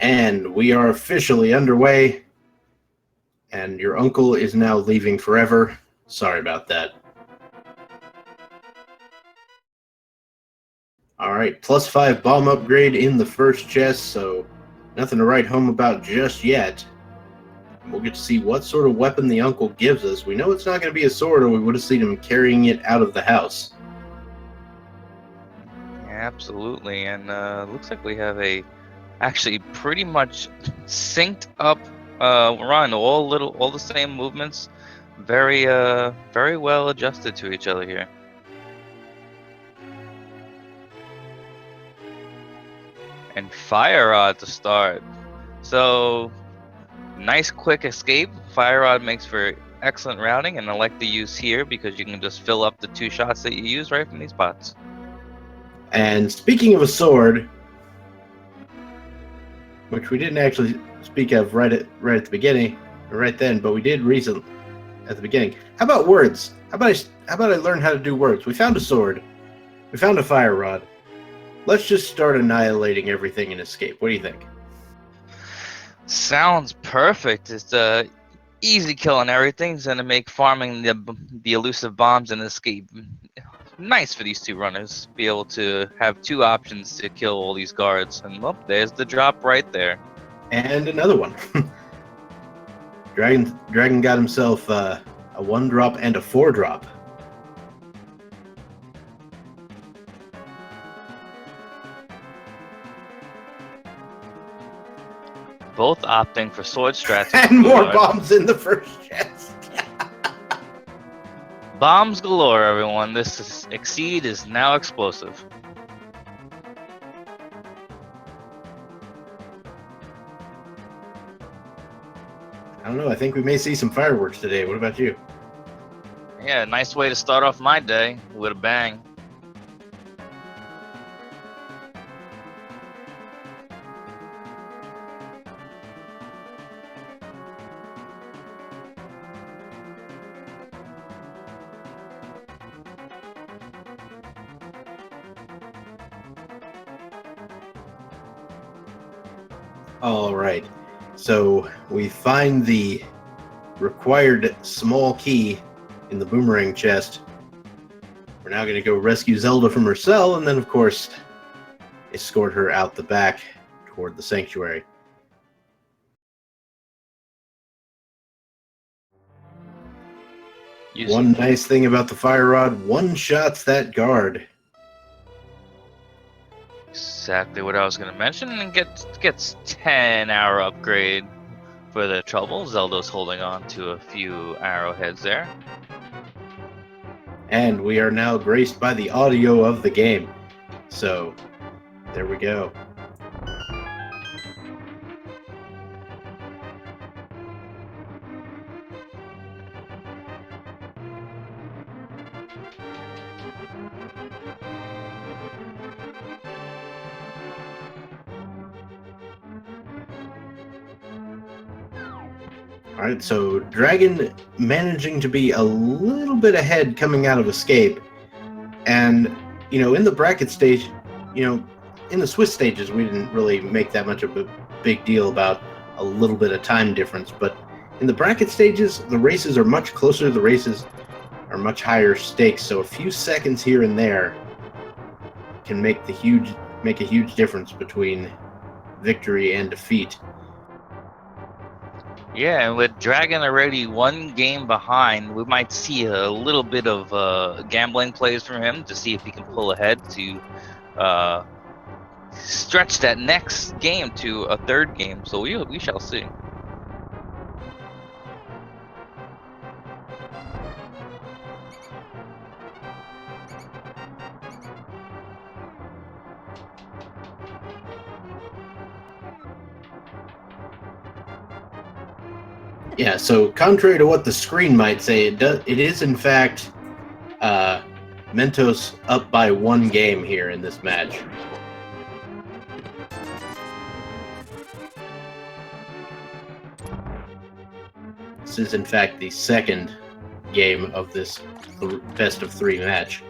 And we are officially underway, and your uncle is now leaving forever. Sorry about that. Alright, +5 bomb upgrade in the first chest, so nothing to write home about just yet. And we'll get to see what sort of weapon the uncle gives us. We know it's not going to be a sword, or we would have seen him carrying it out of the house. Absolutely, and looks like we have a actually pretty much synced up run. All the same movements, very well adjusted to each other here. And fire rod to start. So nice quick escape. Fire rod makes for excellent routing, and I like the use here because you can just fill up the 2 shots that you use right from these pots. And speaking of a sword, which we didn't actually speak of right at the beginning, or right then, but we did recently at the beginning. How about words? How about I learn how to do words? We found a sword. We found a fire rod. Let's just start annihilating everything and escape. What do you think? Sounds perfect. It's easy killing everything. It's gonna make farming the elusive bombs and escape nice for these 2 runners. Be able to have 2 options to kill all these guards. And well, there's the drop right there. And another one. Dragon got himself a 1-drop and a 4-drop. Both opting for sword strats. And more bombs in the first chest. Bombs galore, everyone. This Exceed is now explosive. I don't know. I think we may see some fireworks today. What about you? Yeah, nice way to start off my day with a bang. All right. So we find the required small key in the boomerang chest. We're now going to go rescue Zelda from her cell, and then, of course, escort her out the back toward the sanctuary. One nice thing about the fire rod, one-shots that guard. Exactly what I was going to mention, and gets 10 arrow upgrade for the trouble. Zelda's holding on to a few arrowheads there. And we are now graced by the audio of the game. So, there we go. Alright, so Dragon managing to be a little bit ahead coming out of escape. And, in the bracket stage, in the Swiss stages, we didn't really make that much of a big deal about a little bit of time difference. But in the bracket stages, the races are much closer. The races are much higher stakes. So a few seconds here and there can make a huge difference between victory and defeat. Yeah, and with Dragon already 1 game behind, we might see a little bit of gambling plays from him to see if he can pull ahead to stretch that next game to a 3rd game. So we shall see. Yeah, so contrary to what the screen might say, it is in fact Mentos up by 1 game here in this match. This is in fact the 2nd game of this best of 3 match.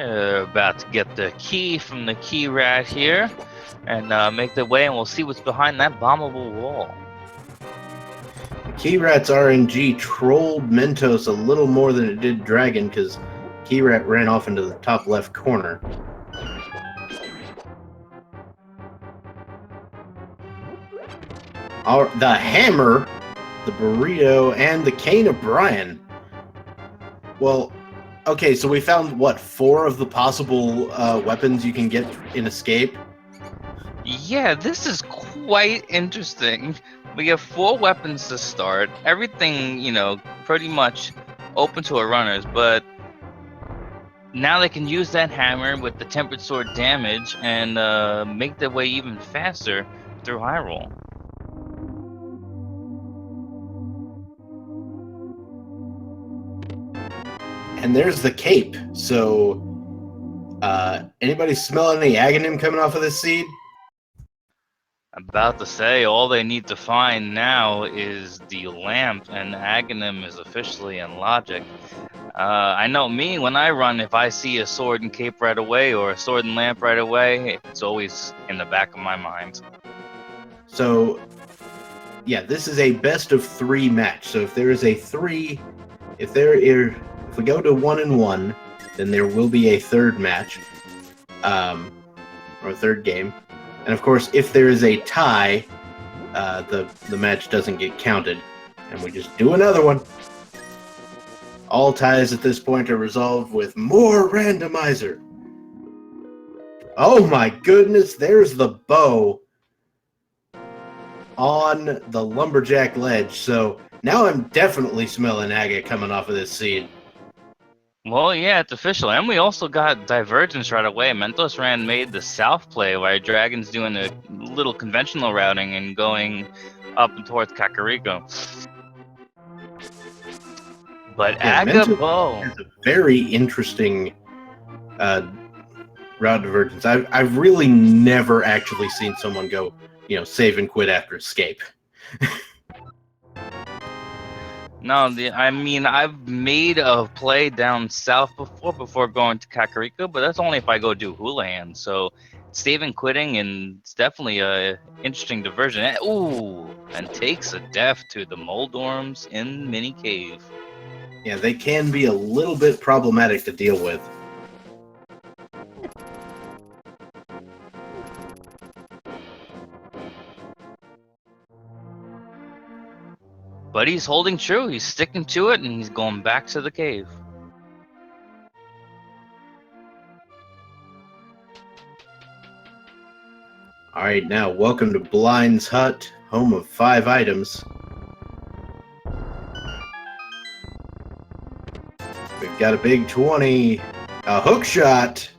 About to get the key from the key rat here and make the way, and we'll see what's behind that bombable wall. Key Rat's RNG trolled Mentos a little more than it did Dragon because Key Rat ran off into the top left corner. The hammer, the burrito, and the cane of Brian. Well, okay, so we found, what, 4 of the possible weapons you can get in Escape? Yeah, this is quite interesting. We have 4 weapons to start. Everything, pretty much open to our runners, but now they can use that hammer with the tempered sword damage and make their way even faster through Hyrule. And there's the cape. So, anybody smell any Aghanim coming off of this seed? About to say, all they need to find now is the lamp, and Aghanim is officially in logic. I know me, when I run, if I see a sword and cape right away or a sword and lamp right away, it's always in the back of my mind. So, yeah, this is a best of 3 match. So if there is a 3, if we go to 1-1, then there will be a 3rd match, or a 3rd game. And of course, if there is a tie, the match doesn't get counted, and we just do another one. All ties at this point are resolved with more Randomizer. Oh my goodness, there's the bow on the lumberjack ledge. So now I'm definitely smelling Aga coming off of this seed. Well, yeah, it's official. And we also got Divergence right away. Mentosman8 made the south play, while Dragon's doing a little conventional routing and going up towards Kakariko. But Yeah, Aga Bow is a very interesting route divergence. I've really never actually seen someone go, save and quit after Escape. No, I've made a play down south before going to Kakariko, but that's only if I go do Houlihan. So saving, quitting, and it's definitely a interesting diversion. Ooh, and takes a death to the Moldorms in Mini Cave. Yeah, they can be a little bit problematic to deal with. But he's holding true. He's sticking to it, and he's going back to the cave. All right, now welcome to Blind's Hut, home of 5 items. We've got a big 20, a hook shot,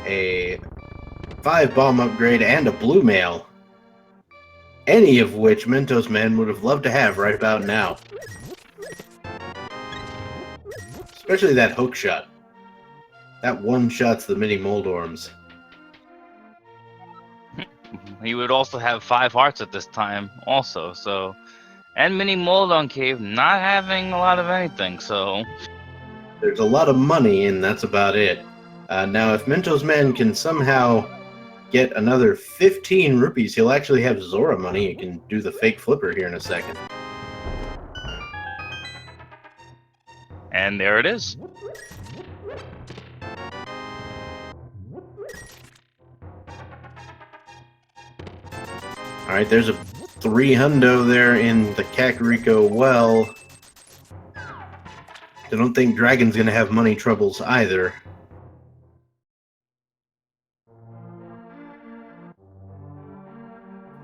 a 5 bomb upgrade, and a blue mail. Any of which Mentosman would have loved to have right about now. Especially that hook shot. That one shots the mini Moldorms. He would also have 5 hearts at this time, also. So, and mini Moldon Cave not having a lot of anything. So, there's a lot of money, and that's about it. Now, if Mentosman can somehow get another 15 rupees, he'll actually have Zora money. He can do the fake flipper here in a second. And there it is. Alright, there's a 3 hundo there in the Kakariko well. I don't think Dragon's gonna have money troubles either.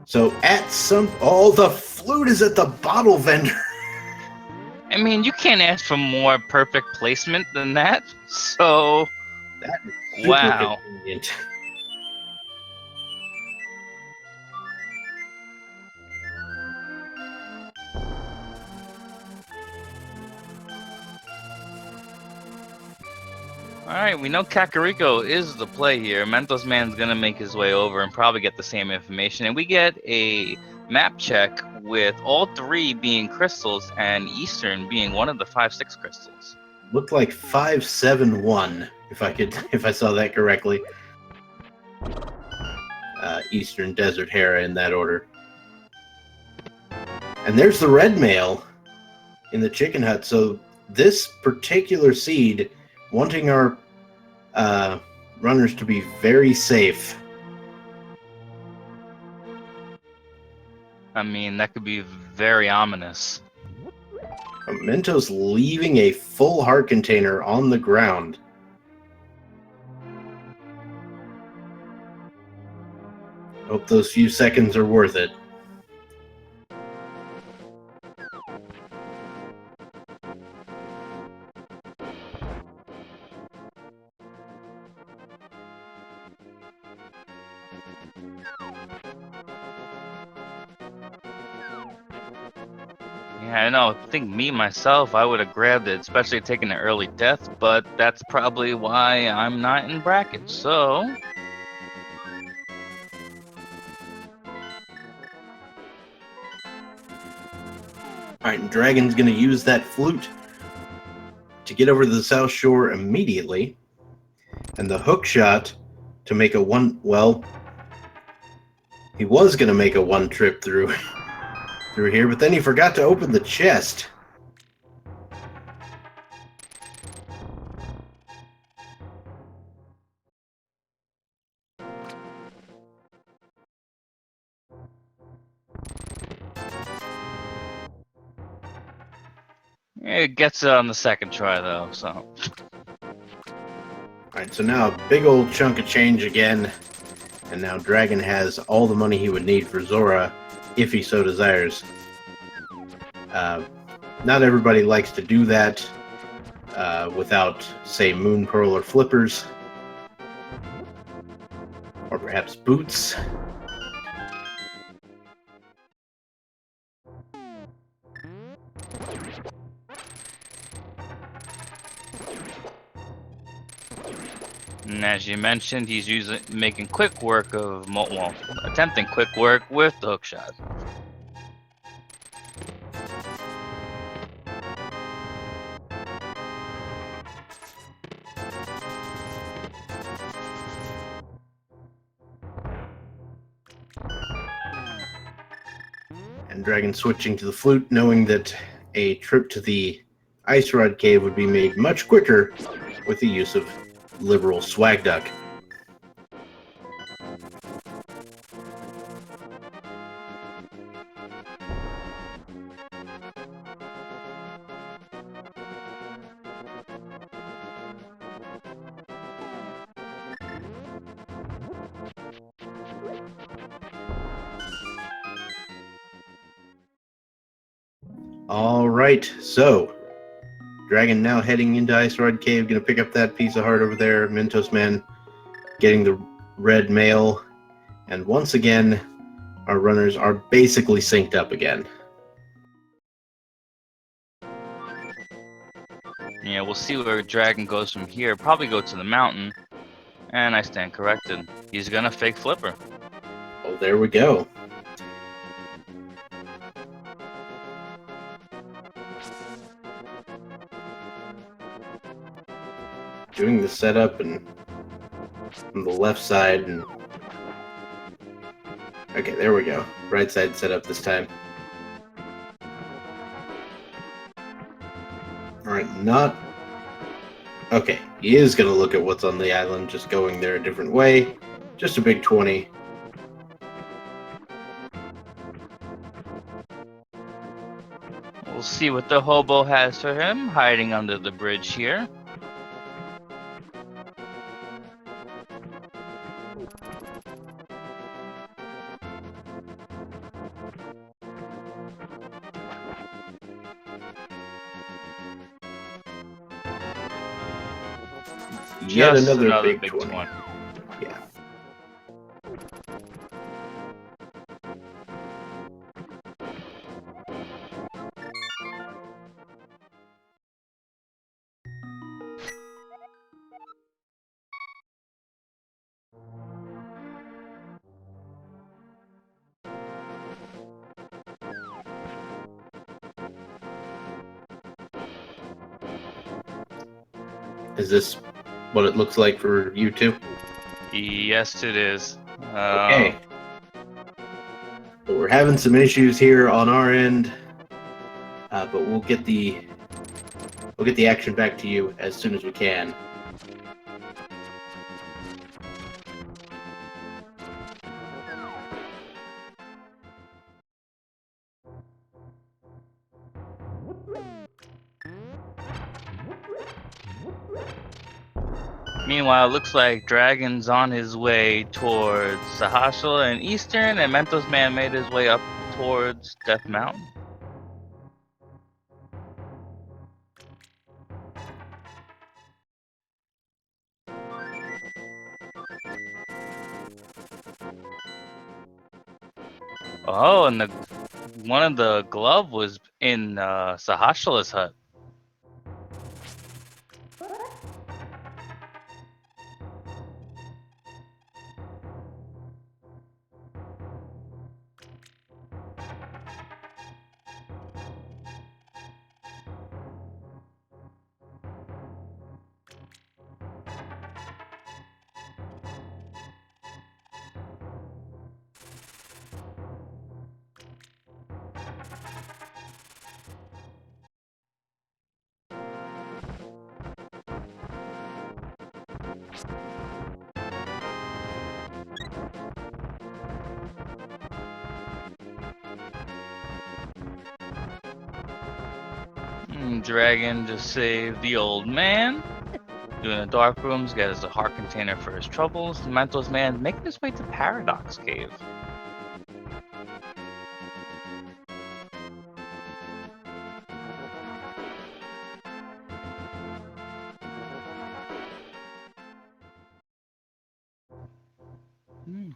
So the flute is at the bottle vendor. I mean, you can't ask for more perfect placement than that. So, That is super wow. convenient. Alright, we know Kakariko is the play here. Mentosman's gonna make his way over and probably get the same information. And we get a map check with all 3 being crystals and Eastern being one of the 5-6 crystals. Looked like 571, if I saw that correctly. Eastern Desert Hera in that order. And there's the red male in the chicken hut. So this particular seed, wanting our runners to be very safe. I mean, that could be very ominous. Mentos leaving a full heart container on the ground. Hope those few seconds are worth it. Yeah, I know. I think myself, I would have grabbed it, especially taking an early death, but that's probably why I'm not in brackets, so... Alright, and Dragon's going to use that flute to get over to the South Shore immediately. And the hook shot to make a one... Well, he was going to make a one trip through here, but then he forgot to open the chest. It gets it on the second try, though, so... Alright, so now a big old chunk of change again. And now Dragon has all the money he would need for Zora, if he so desires. Not everybody likes to do that without, say, Moon Pearl or Flippers. Or perhaps Boots. And as you mentioned, he's making quick work of, attempting quick work with the hook shot. And Dragon switching to the flute, knowing that a trip to the Ice Rod Cave would be made much quicker with the use of liberal Swag Duck. All right, so Dragon now heading into Ice Rod Cave, gonna pick up that piece of heart over there. Mentosman getting the red mail, and once again, our runners are basically synced up again. Yeah, we'll see where Dragon goes from here. Probably go to the mountain. And I stand corrected. He's gonna fake Flipper. Oh, there we go. Doing the setup and on the left side, and okay, there we go. Right side setup this time. Alright, not... Okay, he is going to look at what's on the island, just going there a different way. Just a big 20. We'll see what the hobo has for him, hiding under the bridge here. Yet Just another big 20. Yeah. Is this what it looks like for you two? Yes, it is. Okay. But we're having some issues here on our end, but we'll get the action back to you as soon as we can. Meanwhile, it looks like Dragon's on his way towards Sahasra and Eastern, and Mentosman made his way up towards Death Mountain. Oh, and one of the glove was in Sahasra's hut. Dragon just saved the old man. Doing the dark rooms, gets a heart container for his troubles. Mentosman making his way to Paradox Cave.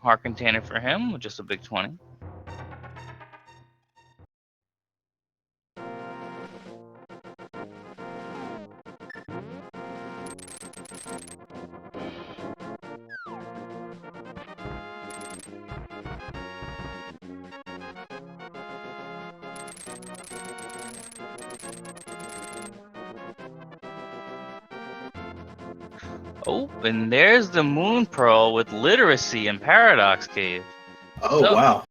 Heart container for him with just a big 20. Oh, and there's the Moon Pearl with literacy in Paradox Cave. Oh, So, wow.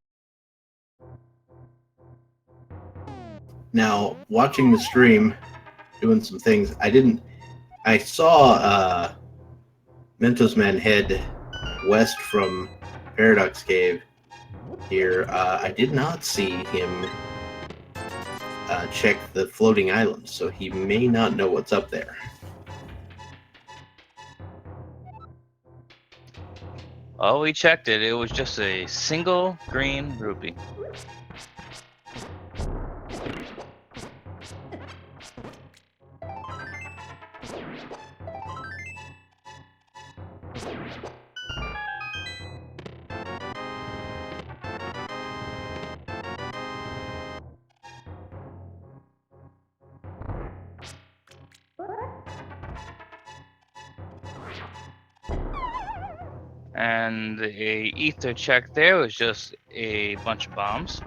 Now, watching the stream, doing some things, I saw Mentosman head west from Paradox Cave here. I did not see him check the floating island, so he may not know what's up there. oh, we checked it. It was just a single green rupee. And a ether check there was just a bunch of bombs.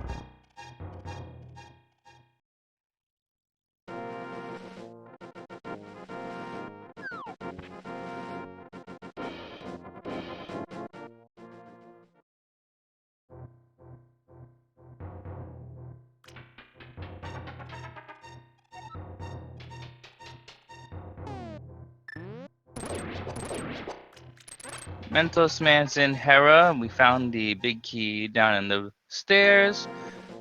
Mentosman's in Hera. We found the big key down in the stairs,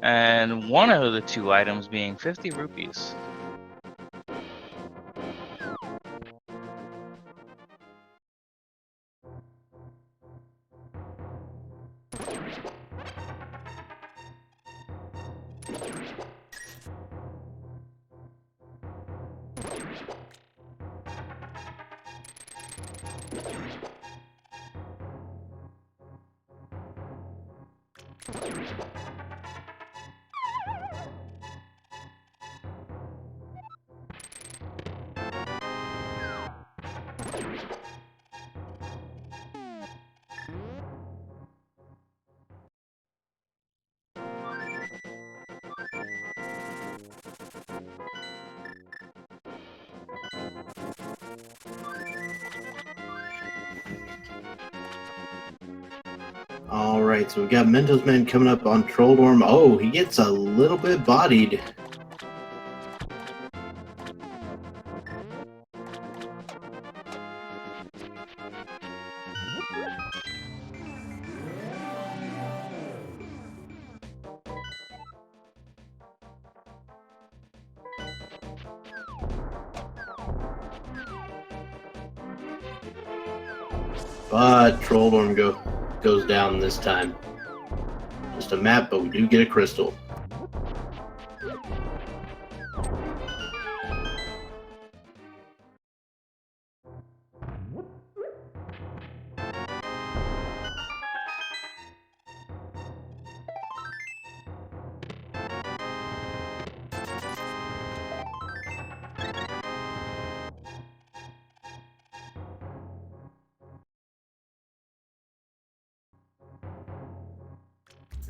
and one of the two items being 50 rupees. Alright, so we've got Mentosman coming up on Trolldorm. Oh, he gets a little bit bodied. But Trolldorm goes down this time. Just a map, but we do get a crystal.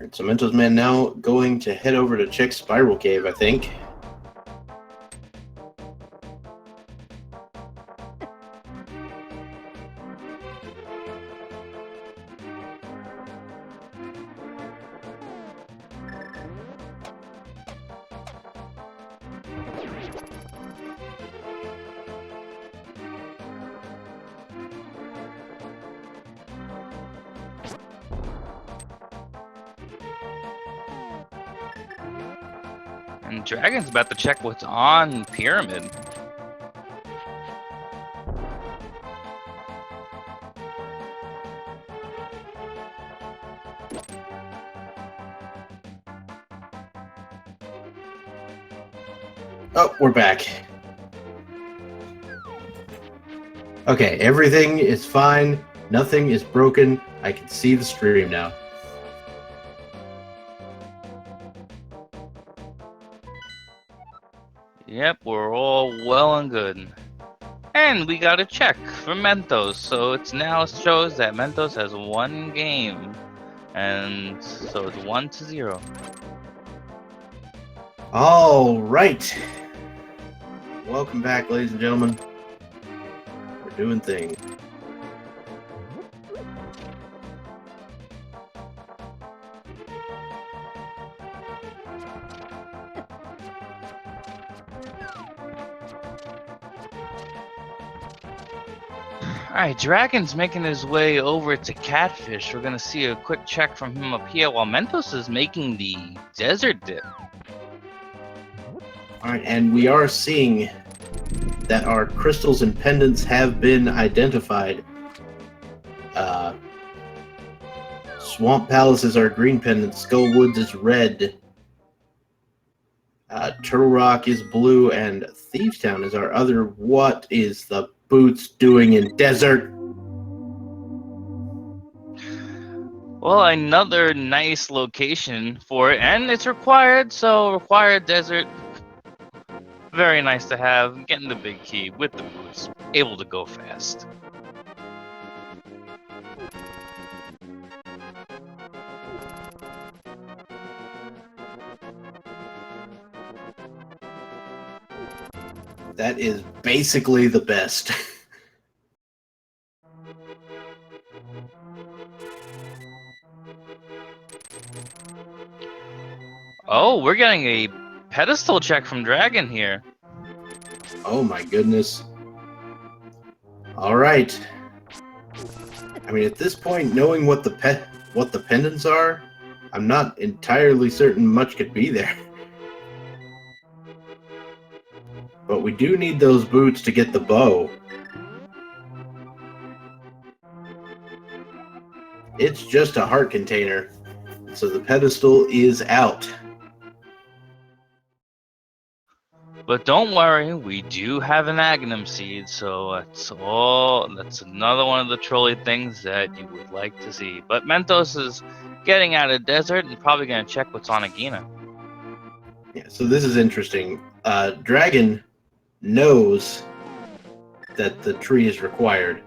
Alright, so Mentosman now going to head over to check Spiral Cave, I think. And Dragon's about to check what's on Pyramid. Oh, we're back. Okay, everything is fine. Nothing is broken. I can see the stream now. Yep, we're all well and good. And we got a check from Mentos, so it's now shows that Mentos has one game. And so it's 1-0. All right. Welcome back, ladies and gentlemen. We're doing things. Alright, Dragon's making his way over to Catfish. We're gonna see a quick check from him up here while Mentos is making the desert dip. Alright, and we are seeing that our crystals and pendants have been identified. Swamp Palace is our green pendant, Skull Woods is red, Turtle Rock is blue, and Thieves Town is our other. What is the boots doing in desert? Well, another nice location for it, and it's required, so required desert. Very nice to have. Getting the big key with the boots, able to go fast. That is basically the best. Oh, we're getting a pedestal check from Dragon here. Oh my goodness. Alright. I mean, at this point, knowing what the pendants are, I'm not entirely certain much could be there. But we do need those boots to get the bow. It's just a heart container, so the pedestal is out. But don't worry, we do have an Agnum seed, so that's another one of the trolley things that you would like to see. But Mentos is getting out of desert and probably gonna check what's on Agina. Yeah, so this is interesting. Dragon knows that the tree is required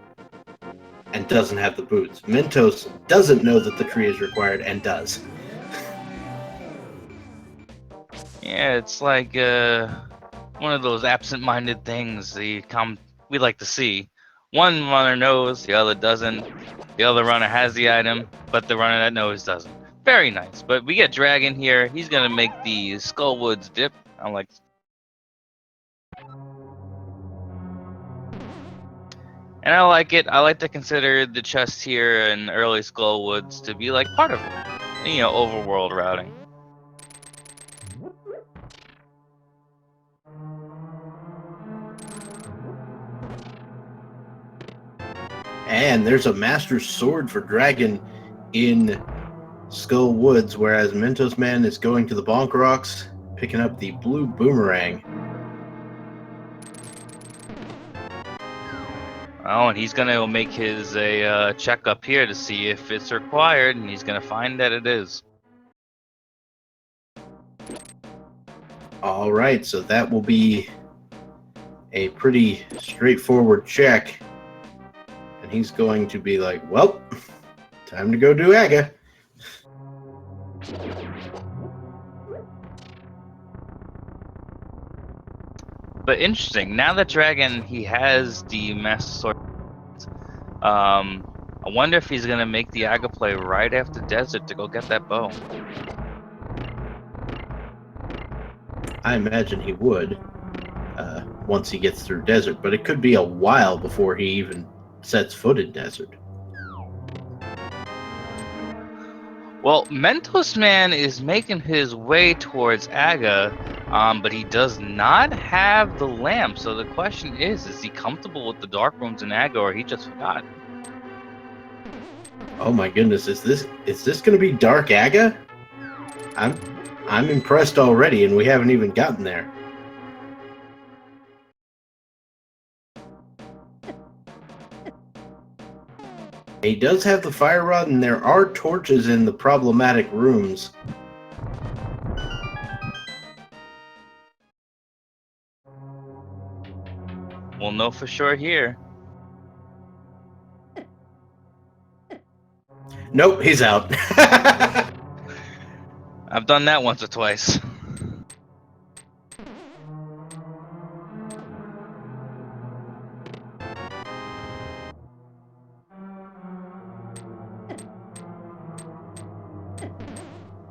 and doesn't have the boots. Mentos doesn't know that the tree is required and does. Yeah, it's like one of those absent-minded things. we like to see. One runner knows, the other doesn't. The other runner has the item, but the runner that knows doesn't. Very nice. But we get Dragon here. He's gonna make the Skullwoods dip. I'm like, and I like it. I like to consider the chest here in early Skullwoods to be like part of, overworld routing. And there's a Master Sword for Dragon in Skull Woods, whereas Mentosman is going to the Bonk Rocks, picking up the blue boomerang. Oh, and he's gonna make his check up here to see if it's required, and he's gonna find that it is. All right, so that will be a pretty straightforward check. And he's going to be like, well, time to go do Aga. But interesting, now that Dragon, he has the Master Sword, I wonder if he's gonna make the Aga play right after Desert to go get that bow. I imagine he would once he gets through Desert, but it could be a while before he even sets foot in Desert. Well, Mentosman is making his way towards Aga, but he does not have the lamp. So the question is he comfortable with the dark rooms in Aga, or he just forgot? Oh my goodness, is this going to be Dark Aga? I'm impressed already, and we haven't even gotten there. He does have the fire rod, and there are torches in the problematic rooms. We'll know for sure here. Nope, he's out. I've done that once or twice.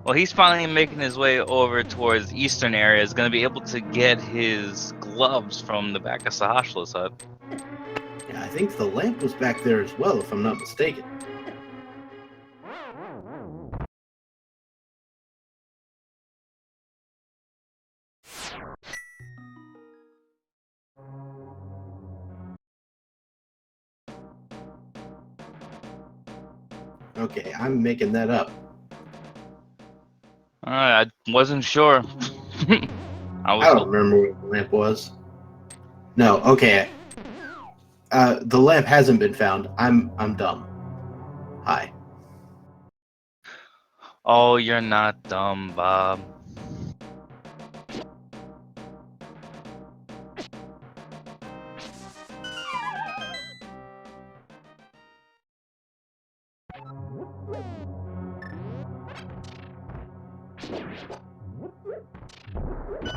Well, he's finally making his way over towards the eastern area. He's going to be able to get his gloves from the back of Sahashla's hut. Yeah, I think the lamp was back there as well, if I'm not mistaken. Okay, I'm making that up. I wasn't sure. I don't remember what the lamp was. No, okay. The lamp hasn't been found. I'm dumb. Hi. Oh, you're not dumb, Bob.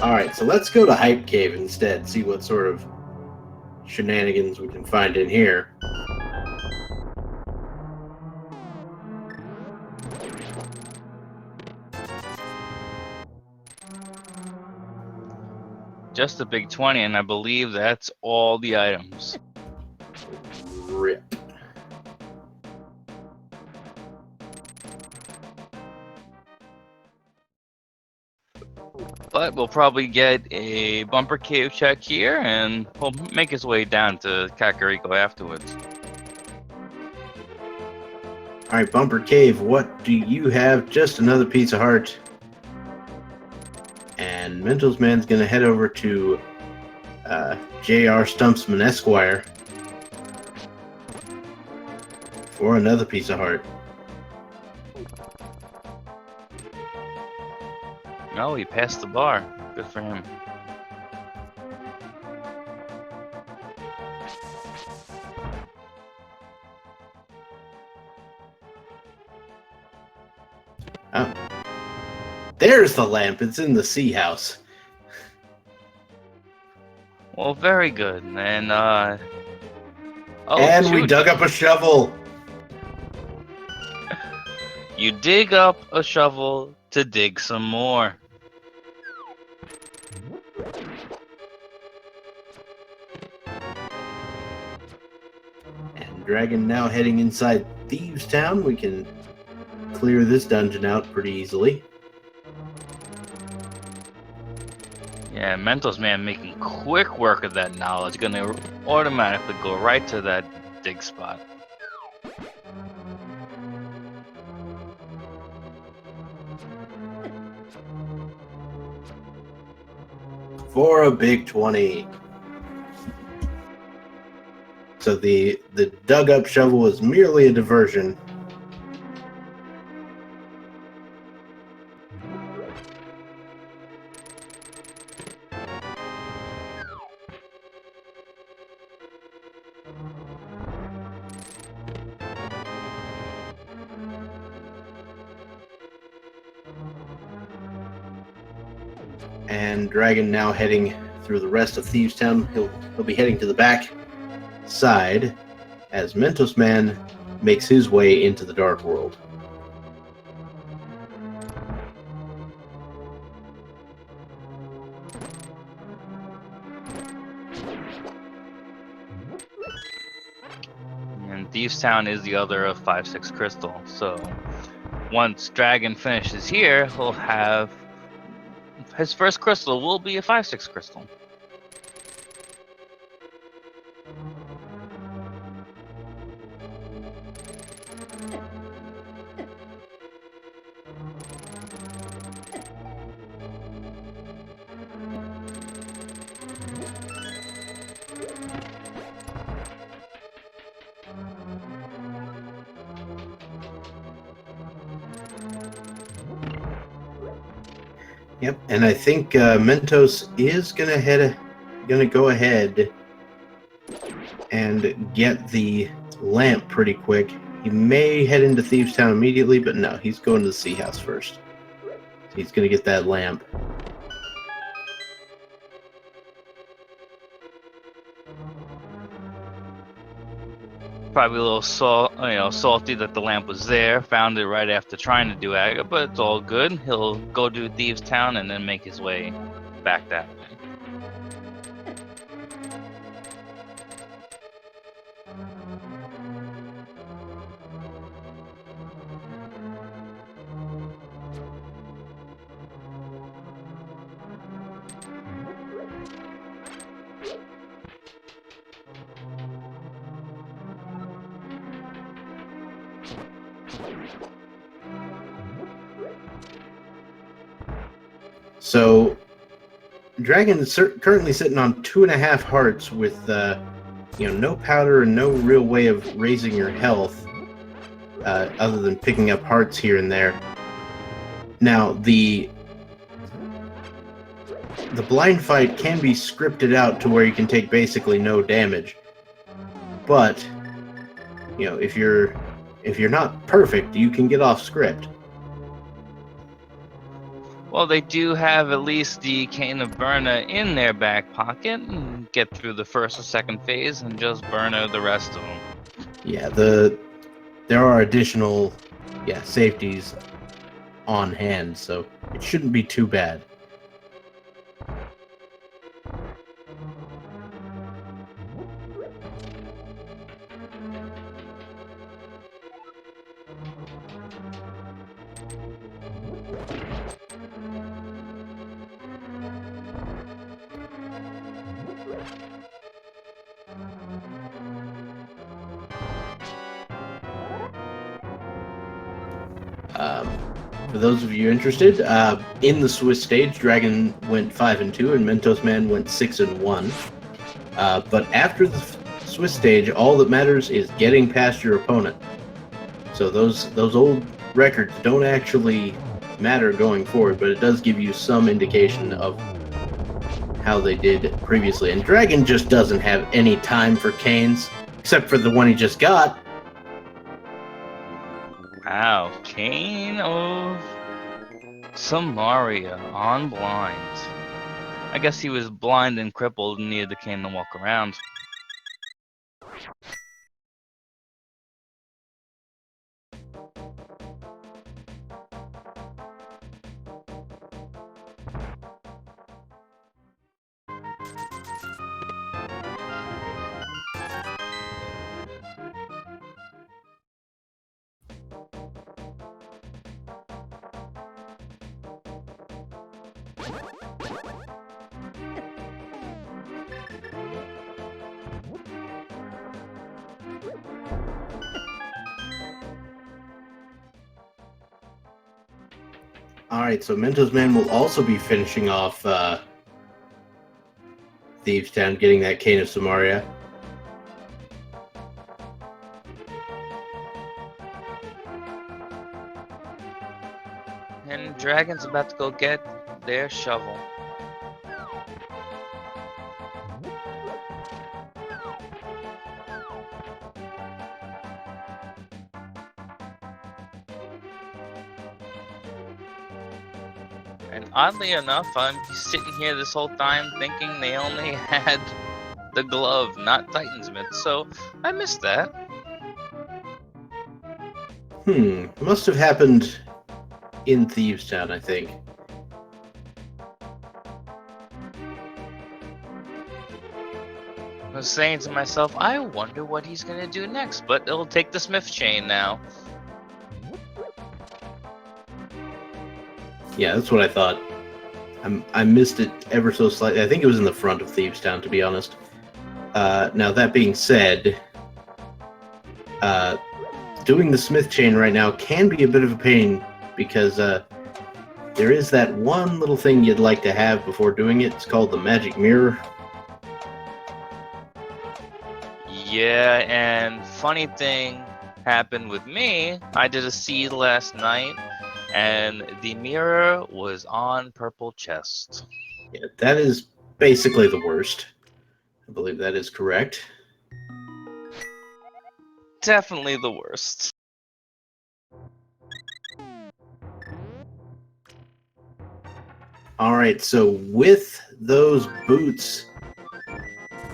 Alright, so let's go to Hype Cave instead, see what sort of shenanigans we can find in here. Just a big 20, and I believe that's all the items. Rip. But we'll probably get a bumper cave check here, and we'll make his way down to Kakariko afterwards. Alright, Bumper Cave, what do you have? Just another piece of heart. And Mentosman's gonna head over to J.R. Stumpsman Esquire for another piece of heart. No, he passed the bar. Good for him. Oh. There's the lamp. It's in the sea house. Well, Well, very good. And And we two dug up a shovel. You dig up a shovel to dig some more. And Dragon now heading inside Thieves Town. We can clear this dungeon out pretty easily. Yeah, Mentosman making quick work of that knowledge. Gonna automatically go right to that dig spot. For a big 20. So the dug up shovel was merely a diversion. And Dragon now heading through the rest of Thieves Town. He'll be heading to the back side as Mentosman makes his way into the Dark World. And Thieves Town is the other of 5-6 crystal. So once Dragon finishes here, he'll have his first crystal will be a 5-6 crystal. Yep, and I think Mentos is gonna go ahead and get the lamp pretty quick. He may head into Thieves Town immediately, but no, he's going to the Sea House first. So he's gonna get that lamp. Probably a little salty that the lamp was there. Found it right after trying to do Aga, but it's all good. He'll go to Thieves Town and then make his way back that way. So Dragon is currently sitting on 2.5 hearts with no powder and no real way of raising your health other than picking up hearts here and there. Now the blind fight can be scripted out to where you can take basically no damage, but if you're not perfect, you can get off script. Well, they do have at least the Cane of Burner in their back pocket and get through the first or second phase and just burner the rest of them. Yeah, there are additional safeties on hand, so it shouldn't be too bad. For those of you interested, in the Swiss stage, Dragon went 5-2 and Mentosman went 6-1. But after the Swiss stage, all that matters is getting past your opponent. So those old records don't actually matter going forward, but it does give you some indication of how they did previously. And Dragon just doesn't have any time for canes, except for the one he just got. Wow, Cane of Samaria on blind. I guess he was blind and crippled and needed the cane to walk around. Alright, so Mentosman will also be finishing off Thieves Town, getting that Cane of Samaria. And Dragon's about to go get their shovel. And oddly enough, I'm sitting here this whole time thinking they only had the glove, not Titansmith, so I missed that. Must have happened in Thieves Town, I think. I was saying to myself, I wonder what he's gonna do next, but it'll take the smith chain now. Yeah, that's what I thought. I missed it ever so slightly. I think it was in the front of Thieves Town, to be honest. Now, that being said, doing the smith chain right now can be a bit of a pain because there is that one little thing you'd like to have before doing it. It's called the magic mirror. Yeah, and funny thing happened with me. I did a seed last night, and the mirror was on purple chest. Yeah, that is basically the worst. I believe that is correct. Definitely the worst. Alright, so with those boots,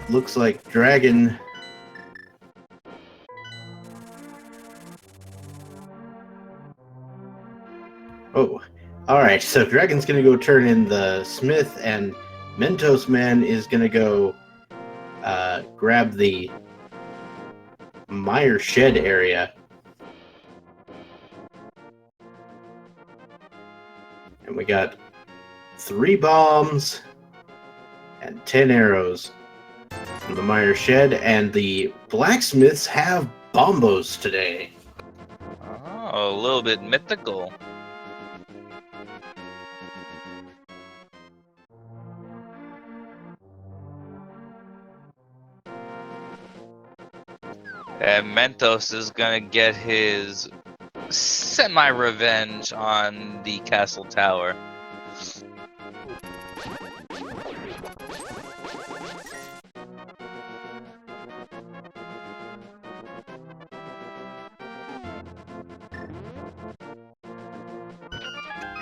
looks like Dragon... Oh, alright, so Dragon's gonna go turn in the smith, and Mentosman is gonna go grab the Mire shed area. And we got 3 bombs and 10 arrows from the Mire shed, and the blacksmiths have bombos today. Oh, a little bit mythical. And Mentos is gonna get his semi-revenge on the castle tower.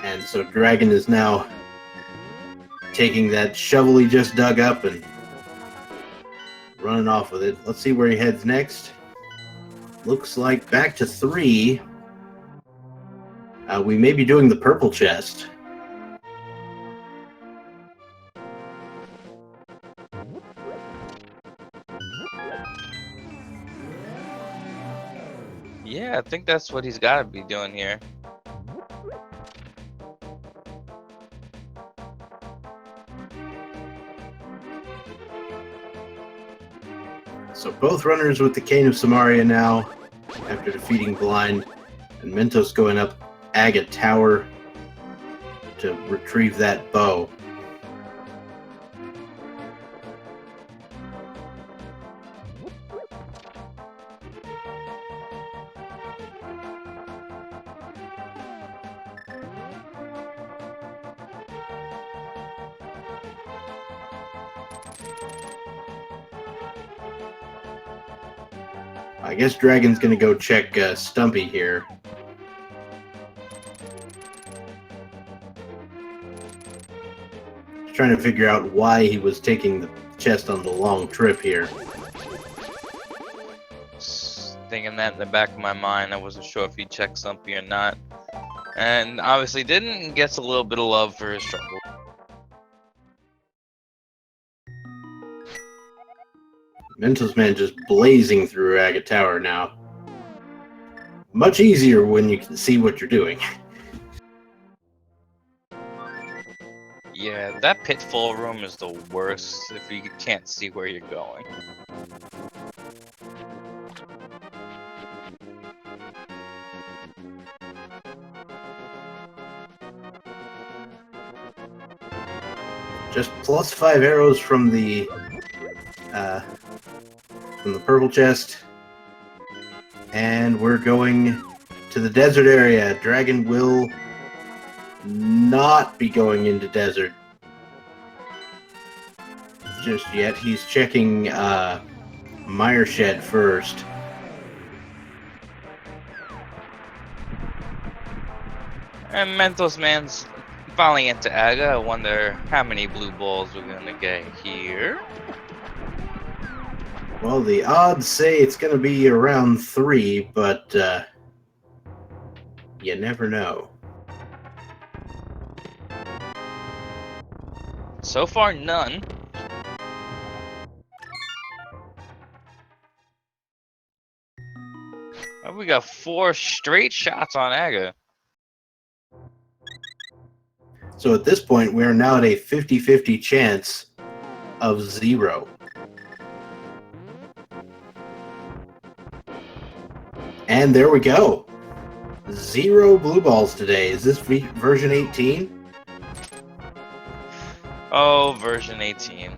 And so Dragon is now taking that shovel he just dug up and running off with it. Let's see where he heads next. Looks like back to 3. We may be doing the purple chest. Yeah, I think that's what he's got to be doing here. So both runners with the Cane of Samaria now, after defeating Blind, and Mentos going up Agate Tower to retrieve that bow. I guess Dragon's gonna go check Stumpy here. trying to figure out why he was taking the chest on the long trip here. Just thinking that in the back of my mind, I wasn't sure if he checked something or not. And obviously didn't, and gets a little bit of love for his trouble. Mentosman just blazing through Agate Tower now. Much easier when you can see what you're doing. Yeah, that pitfall room is the worst if you can't see where you're going. Just +5 arrows from the purple chest. And we're going to the desert area. Dragon will not be going into desert just yet. He's checking Mire Shed first. And Mentosman's finally into Aga. I wonder how many blue balls we're gonna get here. Well, the odds say it's going to be around 3, but you never know. So far, none. Oh, we got 4 straight shots on Aga. So at this point, we are now at a 50-50 chance of 0. And there we go. 0 blue balls today. Is this version 18? Oh, version 18.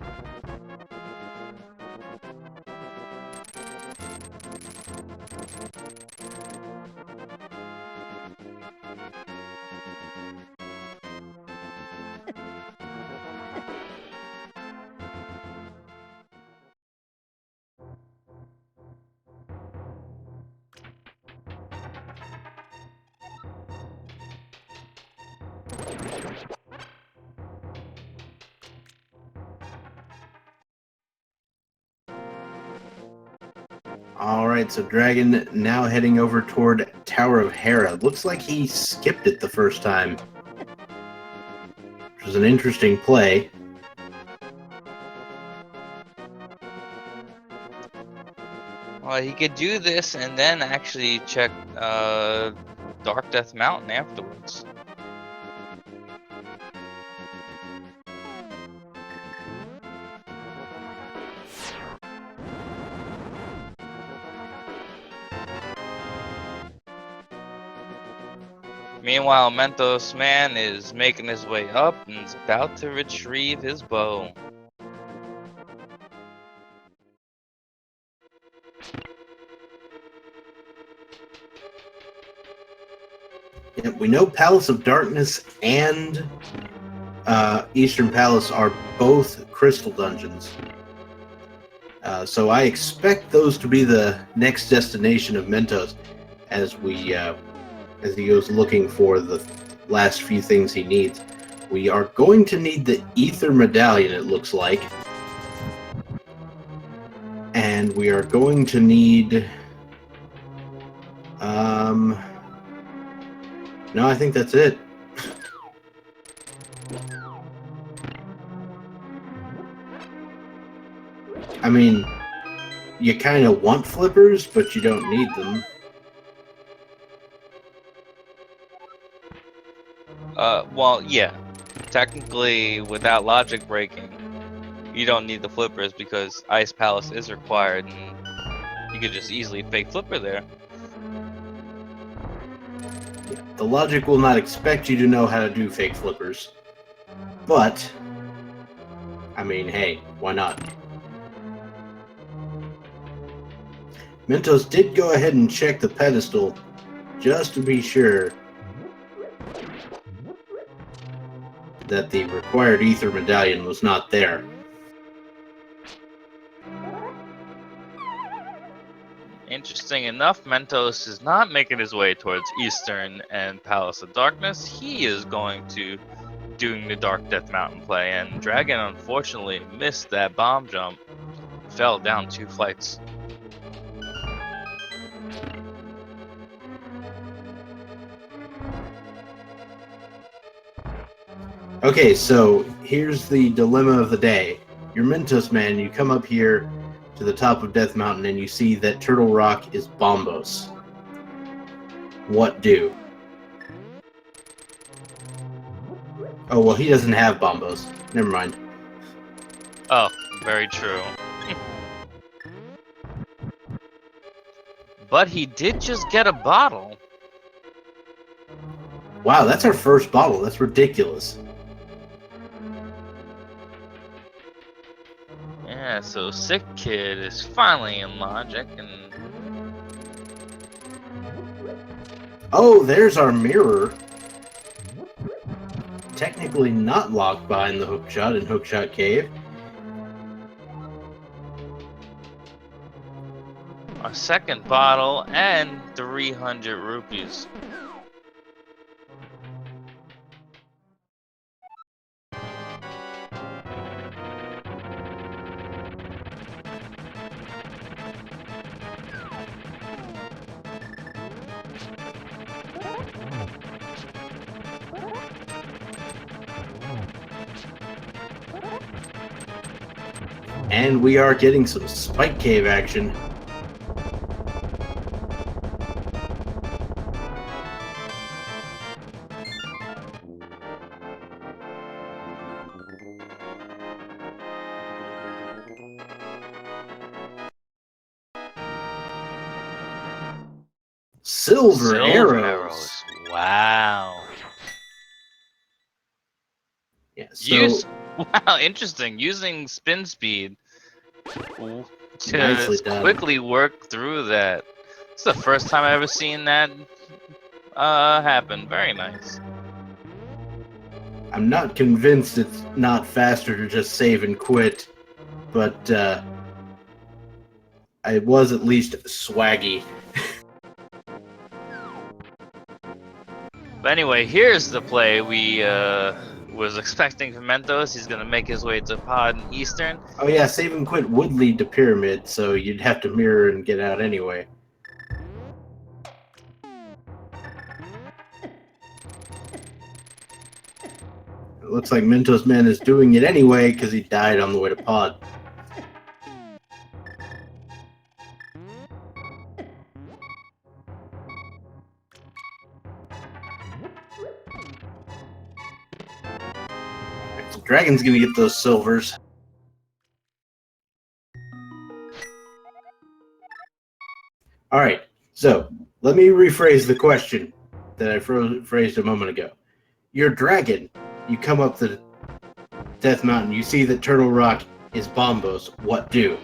Alright, so Dragon now heading over toward Tower of Hera. Looks like he skipped it the first time. Which was an interesting play. Well, he could do this and then actually check Dark Death Mountain afterwards. Meanwhile, Mentosman is making his way up and is about to retrieve his bow. Yeah, we know Palace of Darkness and Eastern Palace are both crystal dungeons. So I expect those to be the next destination of Mentos as he goes looking for the last few things he needs. We are going to need the Ether Medallion, it looks like. And we are going to need... No, I think that's it. I mean, you kind of want flippers, but you don't need them. Well, yeah. Technically, without logic breaking, you don't need the flippers because Ice Palace is required, and you could just easily fake flipper there. The logic will not expect you to know how to do fake flippers. But, I mean, hey, why not? Mentos did go ahead and check the pedestal just to be sure that the required Ether Medallion was not there. Interesting enough, Mentos is not making his way towards Eastern and Palace of Darkness. He is going to doing the Dark Death Mountain play, and Dragon unfortunately missed that bomb jump, fell down 2 flights. Okay, so here's the dilemma of the day. You're Mentosman, you come up here to the top of Death Mountain and you see that Turtle Rock is bombos. What do? Oh, well, he doesn't have bombos. Never mind. Oh, very true. But he did just get a bottle. Wow, that's our first bottle. That's ridiculous. Yeah, so Sick Kid is finally in logic, and Oh, there's our mirror. Technically not locked behind the hookshot in Hookshot Cave. a second bottle and 300 rupees. And we are getting some Spike Cave action. Silver arrows. Wow. Yeah, so Wow, interesting. Using spin speed nicely to done. quickly work through that. It's the first time I've ever seen that happen. Very nice. I'm not convinced it's not faster to just save and quit, but it was at least swaggy. But anyway, here's the play we was expecting from Mentos. He's gonna make his way to Pod and Eastern. Oh yeah, save and quit would lead to Pyramid, so you'd have to mirror and get out anyway. It looks like Mentosman is doing it anyway because he died on the way to Pod. So Dragon's gonna get those silvers. Alright, so let me rephrase the question that I phrased a moment ago. You're Dragon, you come up the Death Mountain, you see that Turtle Rock is bombos. What do?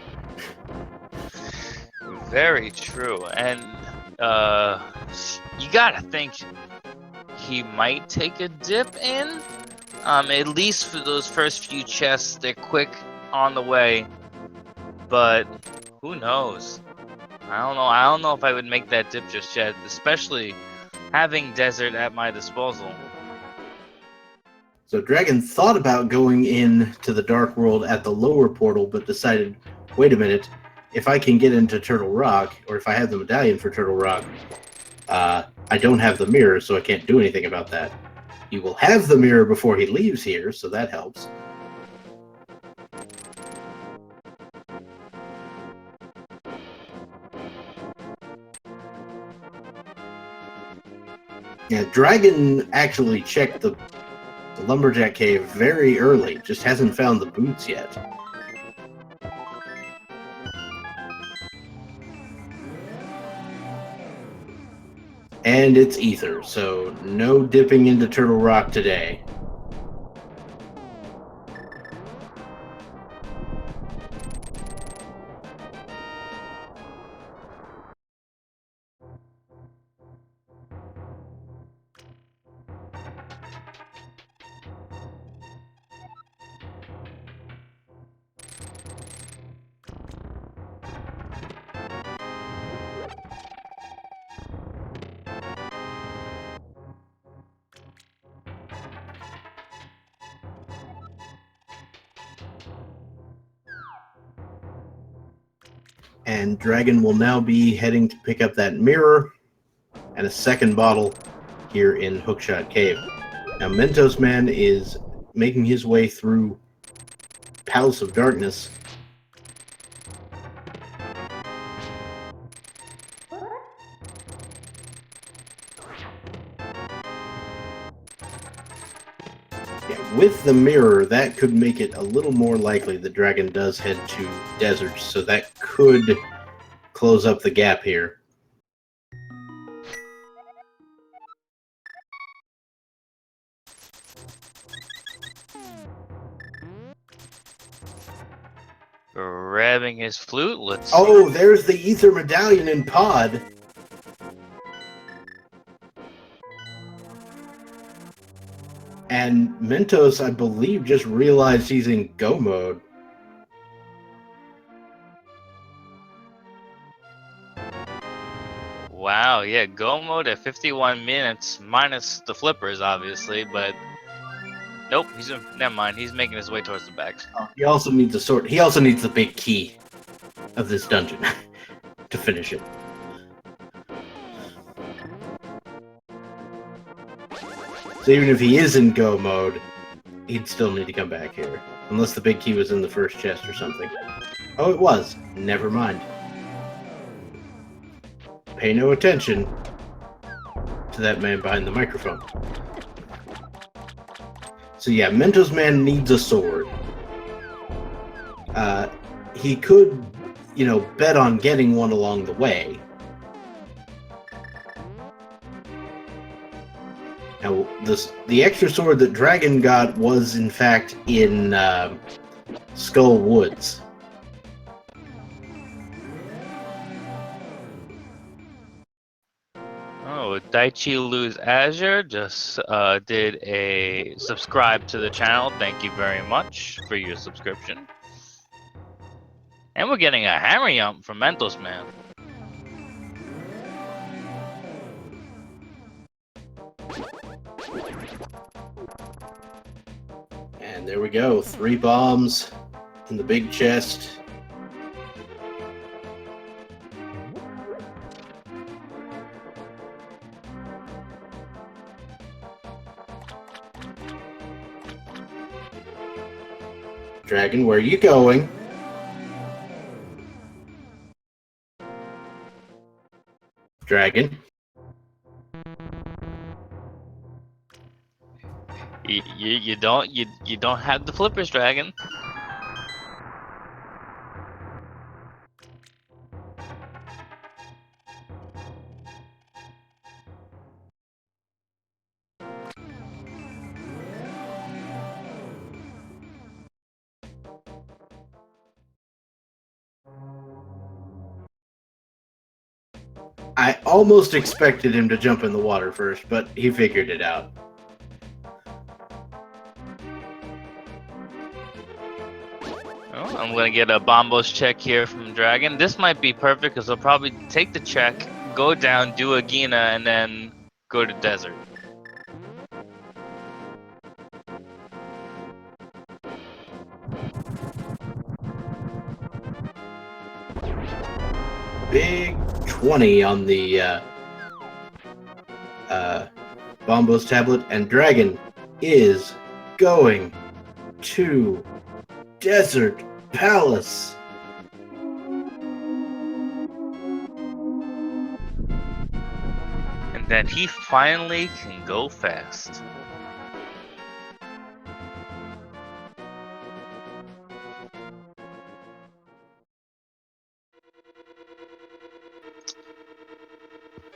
Very true, and you gotta think he might take a dip in. At least for those first few chests, they're quick on the way. But who knows? I don't know. I don't know if I would make that dip just yet, especially having desert at my disposal. So Dragon thought about going into the Dark World at the lower portal, but decided, wait a minute, if I can get into Turtle Rock, or if I have the medallion for Turtle Rock, I don't have the mirror, so I can't do anything about that. He will have the mirror before he leaves here, so that helps. Yeah, Dragon actually checked the Lumberjack Cave very early, just hasn't found the boots yet. And it's Ether, so no dipping into Turtle Rock today. And Dragon will now be heading to pick up that mirror and a second bottle here in Hookshot Cave. Now, Mentosman is making his way through Palace of Darkness. Yeah, with the mirror, that could make it a little more likely the dragon does head to deserts, so that could close up the gap here. Grabbing his flute, let's Oh, there's the ether medallion in pod. And Mentos, I believe, just realized he's in go mode. Wow, yeah, go mode at 51 minutes, minus the flippers, obviously, but nope, never mind, he's making his way towards the bags. He also needs a sword. He also needs the big key of this dungeon to finish it. So even if he is in go mode, he'd still need to come back here. Unless the big key was in the first chest or something. Oh, it was. Never mind. Pay no attention to that man behind the microphone. So yeah, Mentosman needs a sword. He could, bet on getting one along the way. Now, the extra sword that Dragon got was, in fact, in Skull Woods. Oh, Daichi Lose Azure just did a subscribe to the channel. Thank you very much for your subscription. And we're getting a hammer yump from Mentosman. And there we go. 3 bombs in the big chest. Dragon, where are you going? Dragon. You don't have the flippers, Dragon. I almost expected him to jump in the water first, but he figured it out. Oh, I'm gonna get a Bombos check here from Dragon. This might be perfect because he'll probably take the check, go down, do a Gina, and then go to desert. Big 20 on the Bombos tablet, and Dragon is going to Desert Palace. And then he finally can go fast.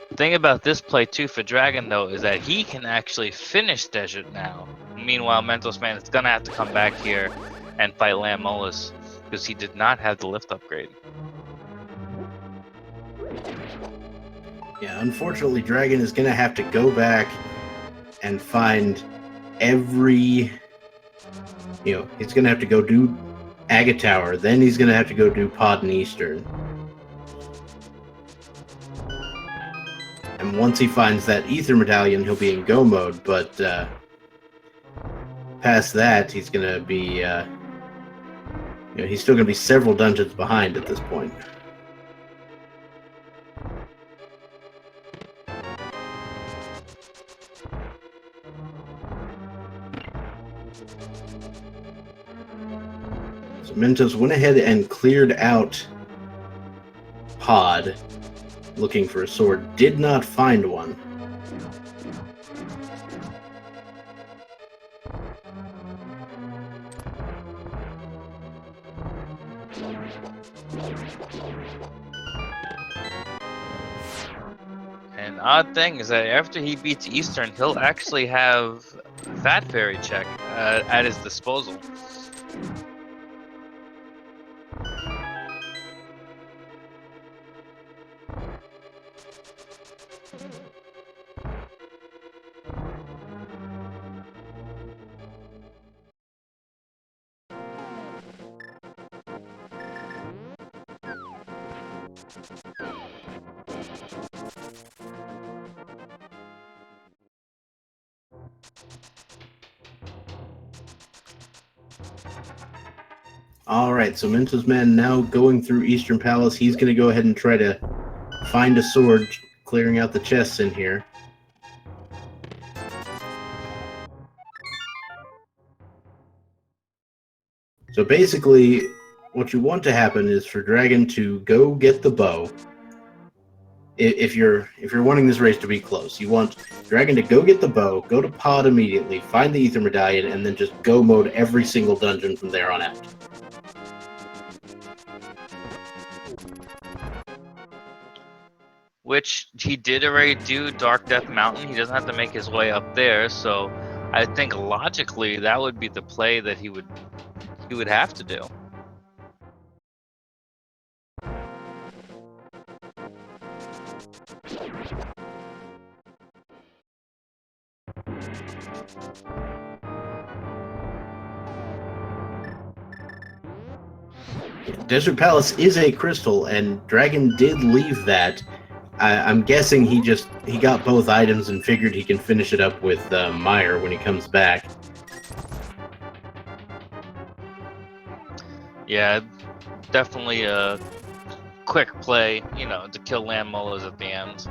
The thing about this play too for Dragon though is that he can actually finish Desert now. Meanwhile, Mentosman is gonna have to come back here and fight Lamolus because he did not have the lift upgrade. Yeah, unfortunately, Dragon is going to have to go back and find every... he's going to have to go do Agate Tower, then he's going to have to go do Pod and Eastern. And once he finds that Ether Medallion, he'll be in go mode, but past that, he's going to be... he's still going to be several dungeons behind at this point. So Mentos went ahead and cleared out Pod, looking for a sword. Did not find one. An odd thing is that after he beats Eastern, he'll actually have Fat Fairy check at his disposal. Alright, so Mentosman now going through Eastern Palace. He's going to go ahead and try to find a sword, clearing out the chests in here. So basically, what you want to happen is for Dragon to go get the bow. If you're wanting this race to be close, you want Dragon to go get the bow, go to Pod immediately, find the Ether Medallion, and then just go mode every single dungeon from there on out. Which he did already do Dark Death Mountain. He doesn't have to make his way up there, so I think logically that would be the play that he would have to do. Desert Palace is a crystal, and Dragon did leave that. I'm guessing he got both items and figured he can finish it up with Meyer when he comes back. Yeah, definitely a quick play, to kill Land Mullahs at the end.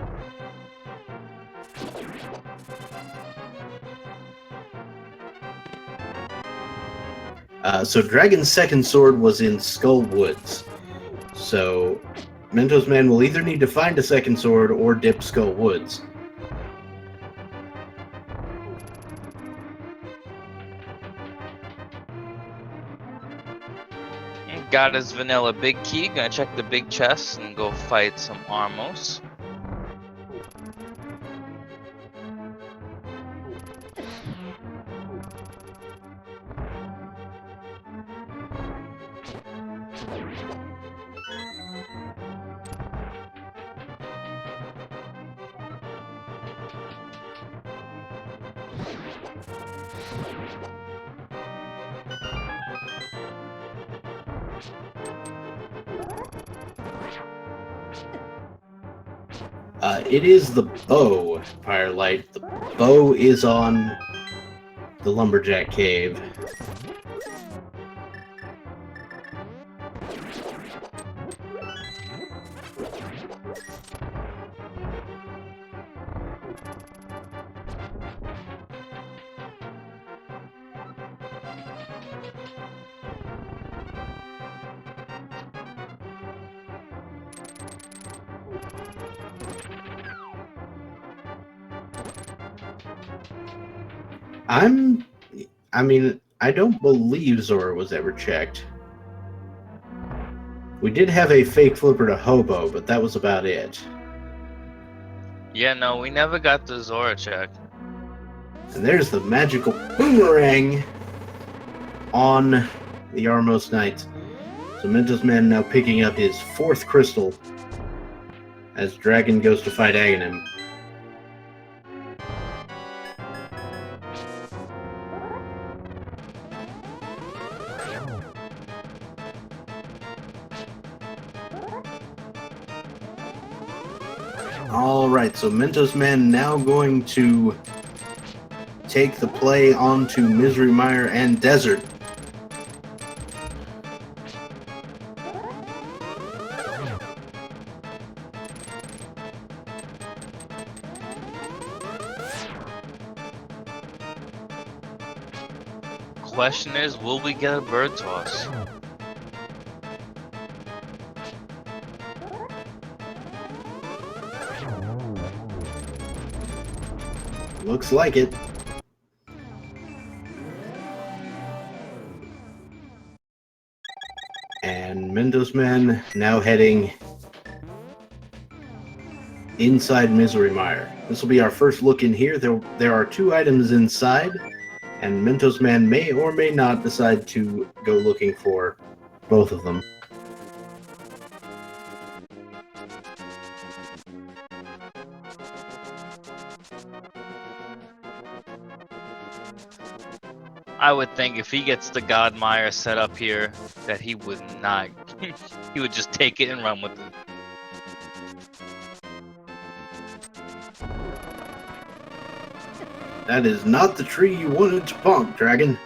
So Dragon's second sword was in Skull Woods. So Mentosman will either need to find a second sword or dip Skull Woods. Got his vanilla big key, gonna check the big chest and go fight some Armos. It is the bow, Firelight. The bow is on the Lumberjack Cave. I don't believe Zora was ever checked. We did have a fake flipper to Hobo, but that was about it. Yeah, no, we never got the Zora check. And there's the magical boomerang on the Armos Knight. So Mentosman now picking up his fourth crystal as Dragon goes to fight Aghanim. Alright, so Mentosman now going to take the play onto Misery Mire and Desert. Question is, will we get a bird toss? Looks like it. And Mentosman now heading inside Misery Mire. This will be our first look in here. There are 2 items inside, and Mentosman may or may not decide to go looking for both of them. I would think if he gets the God Mire set up here, that he would not. He would just take it and run with it. That is not the tree you wanted to punk, Dragon.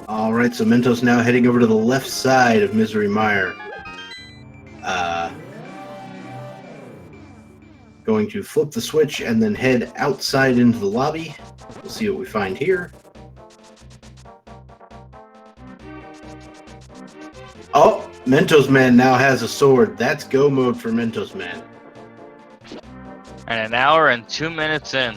Alright, so Mentos now heading over to the left side of Misery Mire. Going to flip the switch and then head outside into the lobby. We'll see what we find here. Oh, Mentosman now has a sword. That's go mode for Mentosman. And 1 hour and 2 minutes in.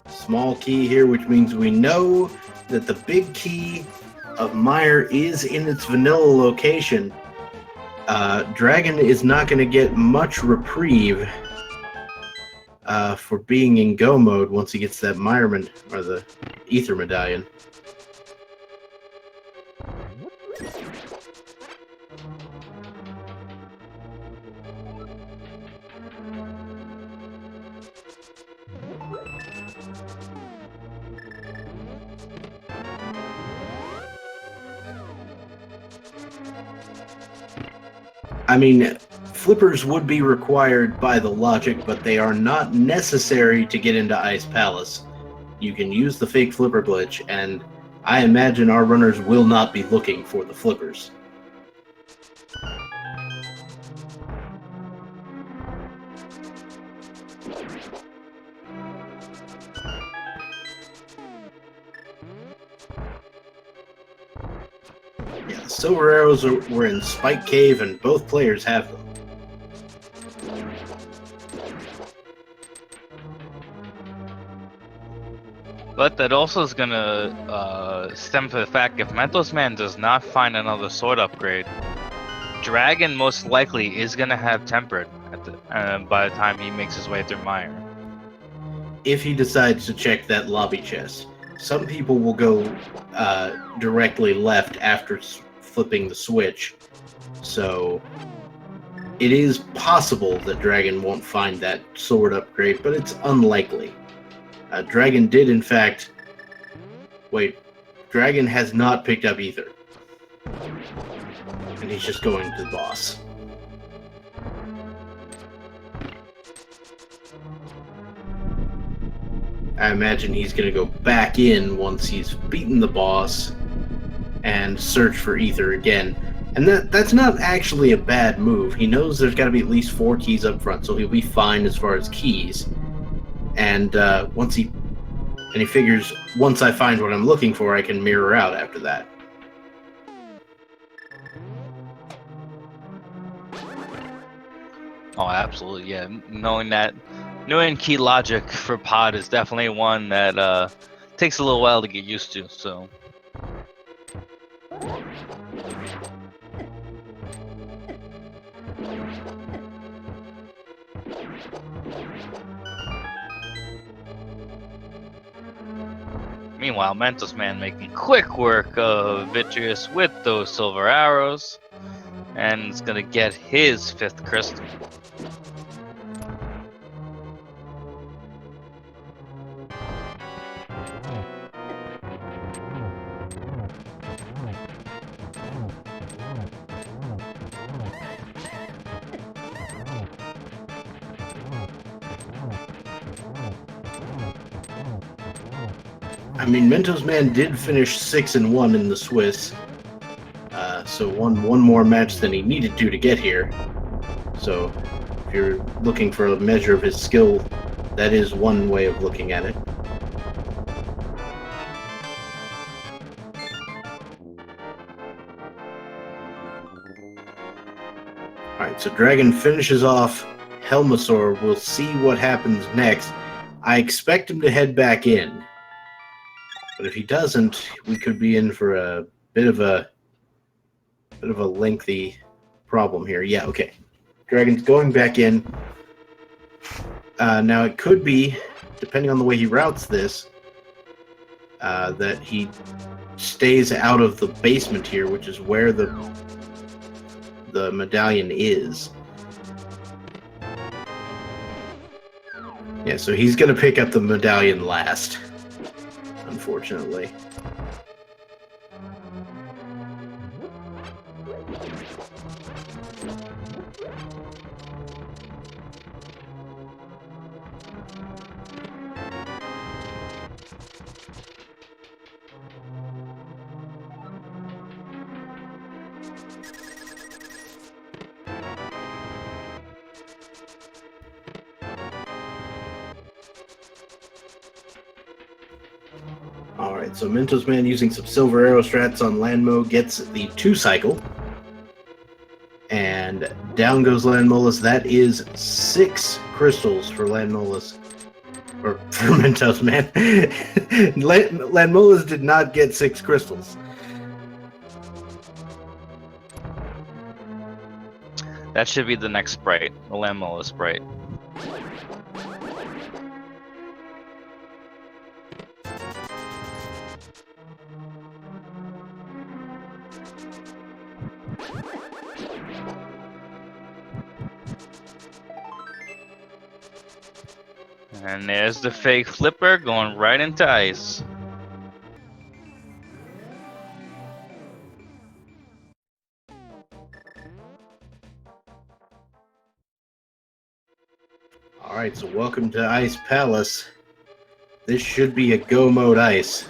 Small key here, which means we know that the big key of Mire is in its vanilla location. Dragon is not going to get much reprieve for being in go mode once he gets that Mire or the Ether Medallion. I mean, flippers would be required by the logic, but they are not necessary to get into Ice Palace. You can use the fake flipper glitch, and I imagine our runners will not be looking for the flippers. Yeah, the silver arrows were in Spike Cave, and both players have them. But that also is gonna stem from the fact if Mentosman does not find another sword upgrade, Dragon most likely is gonna have Tempered by the time he makes his way through Mire. If he decides to check that lobby chest. Some people will go directly left after flipping the switch, so it is possible that Dragon won't find that sword upgrade, but it's unlikely. Dragon did, in fact... Wait, Dragon has not picked up either. And he's just going to the boss. I imagine he's going to go back in once he's beaten the boss and search for Ether again. And that's not actually a bad move. He knows there's got to be at least 4 keys up front, so he'll be fine as far as keys. And he figures, once I find what I'm looking for, I can mirror out after that. Oh, absolutely, yeah. Knowing key logic for Pod is definitely one that takes a little while to get used to, so... Meanwhile, Mentosman making quick work of Vitreous with those silver arrows, and is gonna get his 5th crystal. I mean, Mentosman did finish 6-1 in the Swiss, so won one more match than he needed to get here. So, if you're looking for a measure of his skill, that is one way of looking at it. Alright, so Dragon finishes off Helmasaur. We'll see what happens next. I expect him to head back in. But if he doesn't, we could be in for a bit of a lengthy problem here. Yeah, okay. Dragon's going back in. Now it could be, depending on the way he routes this, that he stays out of the basement here, which is where the medallion is. Yeah, so he's going to pick up the medallion last, unfortunately. Alright, so Mentosman using some silver arrow strats on Landmo gets the 2-cycle. And down goes Landmolus. That is 6 crystals for Landmolus. Or for Mentosman. Landmolus did not get 6 crystals. That should be the next sprite, the Landmolus sprite. And there's the fake flipper going right into ice. Alright, so welcome to Ice Palace. This should be a go mode ice.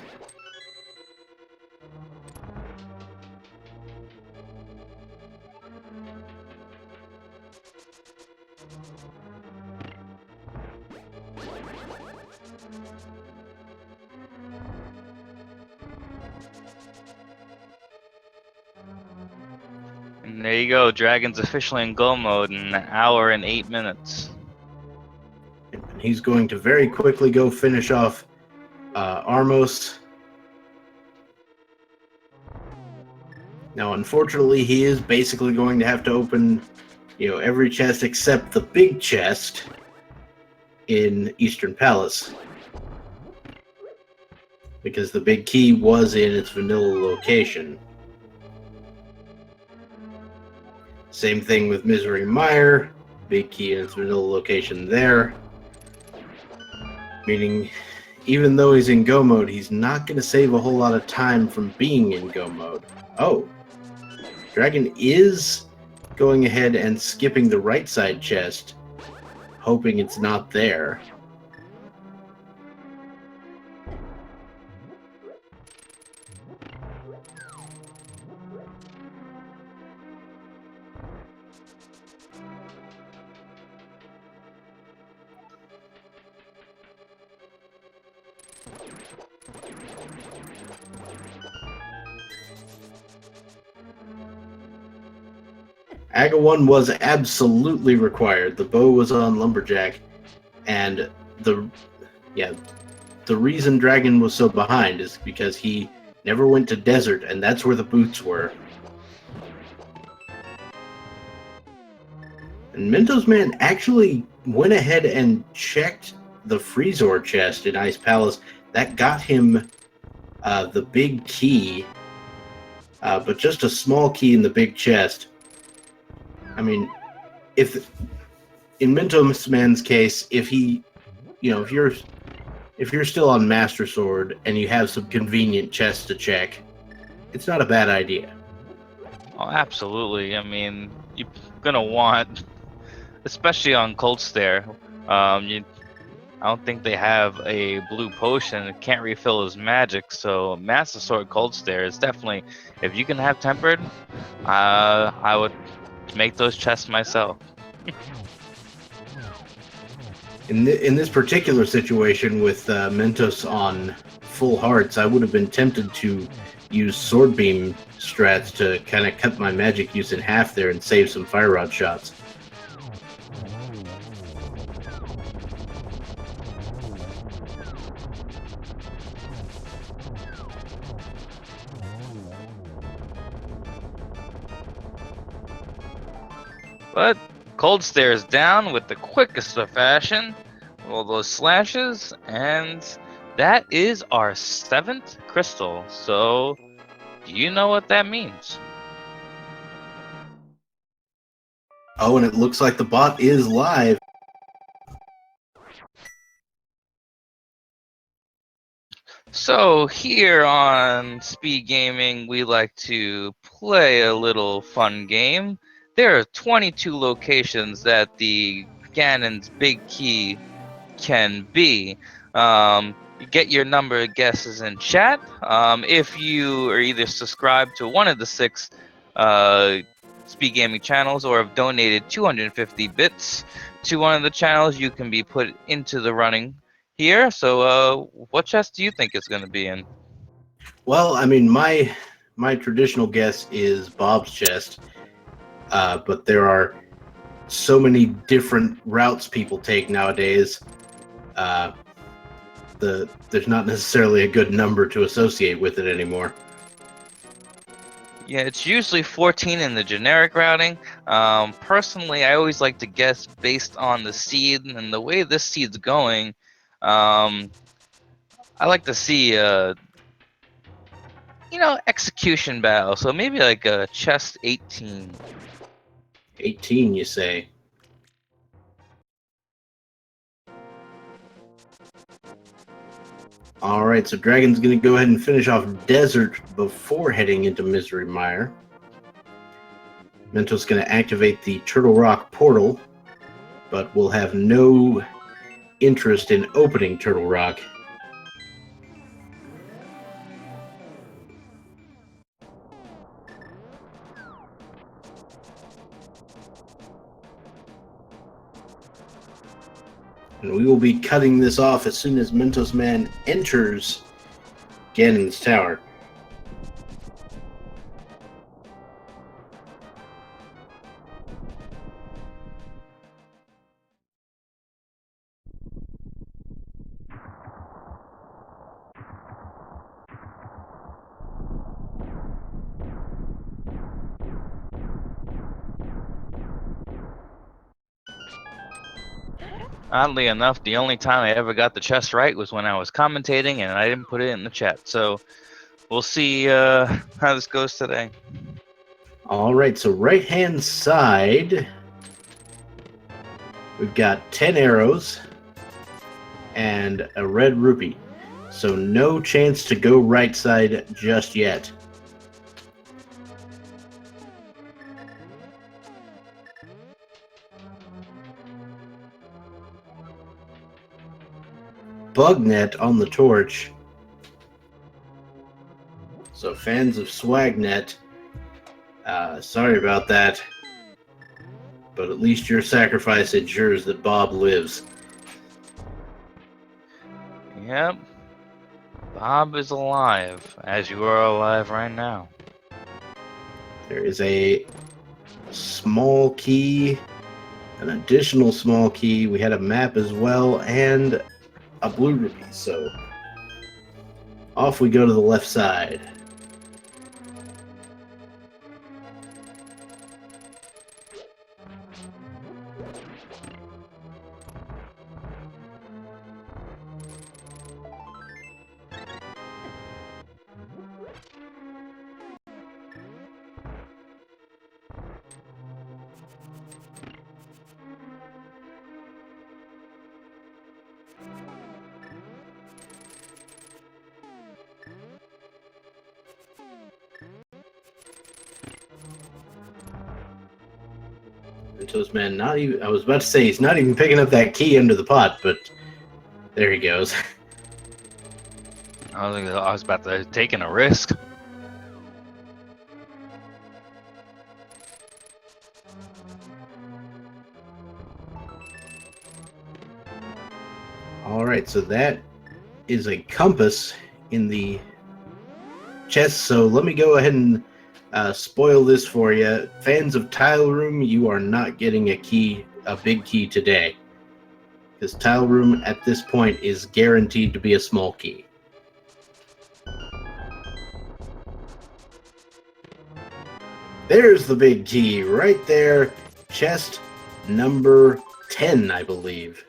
And there you go, Dragon's officially in go mode in an hour and 8 minutes. And he's going to very quickly go finish off Armos. Now, unfortunately, he is basically going to have to open, every chest except the big chest in Eastern Palace, because the big key was in its vanilla location. Same thing with Misery Mire, big key in its vanilla location there. Meaning, even though he's in go mode, he's not going to save a whole lot of time from being in go mode. Oh, Dragon is going ahead and skipping the right side chest, hoping it's not there. Aga 1 was absolutely required. The bow was on Lumberjack, and the reason Dragon was so behind is because he never went to Desert, and that's where the boots were. And Mentosman actually went ahead and checked the Freezor chest in Ice Palace. That got him the big key, but just a small key in the big chest. I mean, if in Mentosman's case, if you're still on Master Sword and you have some convenient chests to check, it's not a bad idea. Oh, absolutely. I mean, you're gonna want, especially on Cold Stare, I I don't think they have a blue potion. It can't refill his magic. So Master Sword Cold Stare is definitely, if you can have tempered, I would make those chests myself. In this particular situation with Mentos on full hearts, I would have been tempted to use sword beam strats to kind of cut my magic use in half there and save some fire rod shots. But Cold Stare is down with the quickest of fashion. All those slashes, and that is our 7th crystal. So, do you know what that means? Oh, and it looks like the bot is live. So here on Speed Gaming, we like to play a little fun game. There are 22 locations that the Ganon's big key can be. You get your number of guesses in chat. If you are either subscribed to one of the 6 Speed Gaming channels or have donated 250 bits to one of the channels, you can be put into the running here. So, what chest do you think it's going to be in? Well, I mean, my traditional guess is Bob's chest, but there are so many different routes people take nowadays. There's not necessarily a good number to associate with it anymore. Yeah, it's usually 14 in the generic routing. Personally, I always like to guess based on the seed and the way this seed's going. I like to see execution battle. So maybe like a chest 18. 18, you say? All right, so Dragon's going to go ahead and finish off Desert before heading into Misery Mire. Mentos going to activate the Turtle Rock portal, but will have no interest in opening Turtle Rock. And we will be cutting this off as soon as Mentosman enters Ganon's tower. Oddly enough, the only time I ever got the chest right was when I was commentating and I didn't put it in the chat. So we'll see how this goes today. All right, so right-hand side, we've got 10 arrows and a red rupee. So no chance to go right side just yet. Bugnet on the torch. So fans of Swagnet, sorry about that, but at least your sacrifice ensures that Bob lives. Yep. Bob is alive, as you are alive right now. There is a small key, an additional small key. We had a map as well, and a blue rupee. So off we go to the left side. Mentosman, not even, I was about to say he's not even picking up that key under the pot, but There he goes. I was about to taking a risk. All right, so that is a compass in the chest. So let me go ahead and spoil this for you. Fans of Tile Room, you are not getting a big key today. Because Tile Room at this point is guaranteed to be a small key. There's the big key right there. Chest number 10, I believe.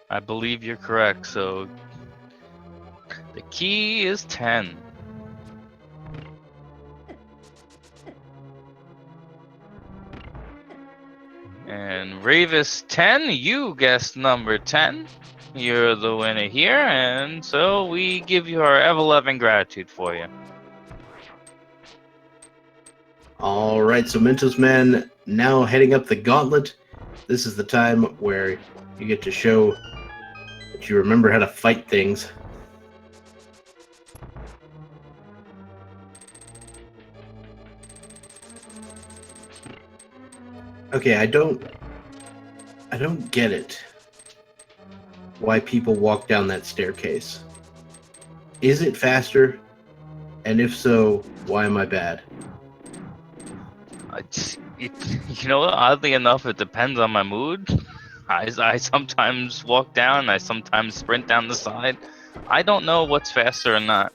I believe you're correct. So the key is 10. And Ravis 10, you guessed number 10. You're the winner here, and so we give you our ever-loving gratitude for you. All right, so Mentosman now heading up the gauntlet. This is the time where you get to show that you remember how to fight things. Okay, I don't get it. Why people walk down that staircase. Is it faster? And if so, why am I bad? You know what? Oddly enough, it depends on my mood. I sometimes walk down, I sometimes sprint down the side. I don't know what's faster or not.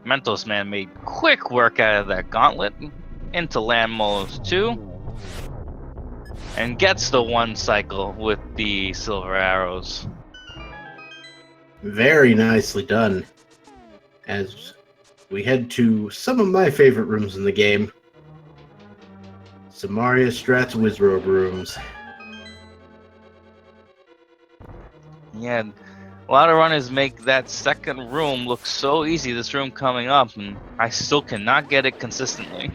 Mentosman made quick work out of that gauntlet into Landmo's 2 and gets the 1 cycle with the silver arrows. Very nicely done. As we head to some of my favorite rooms in the game. Samaria Strat's Wizrobe rooms. Yeah, a lot of runners make that second room look so easy, this room coming up, and I still cannot get it consistently.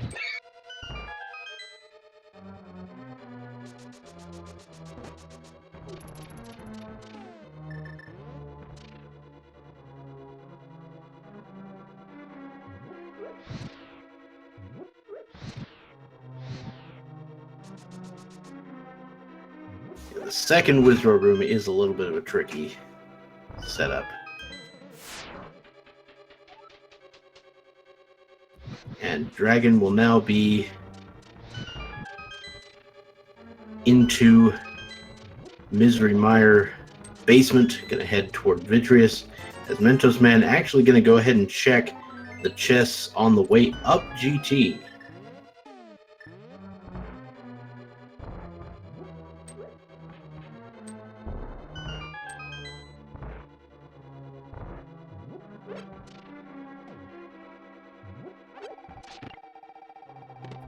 The second Wizrobe room is a little bit of a tricky setup. And Dragon will now be into Misery Mire basement, gonna head toward Vitreous. As Mentosman actually gonna go ahead and check the chests on the way up GT.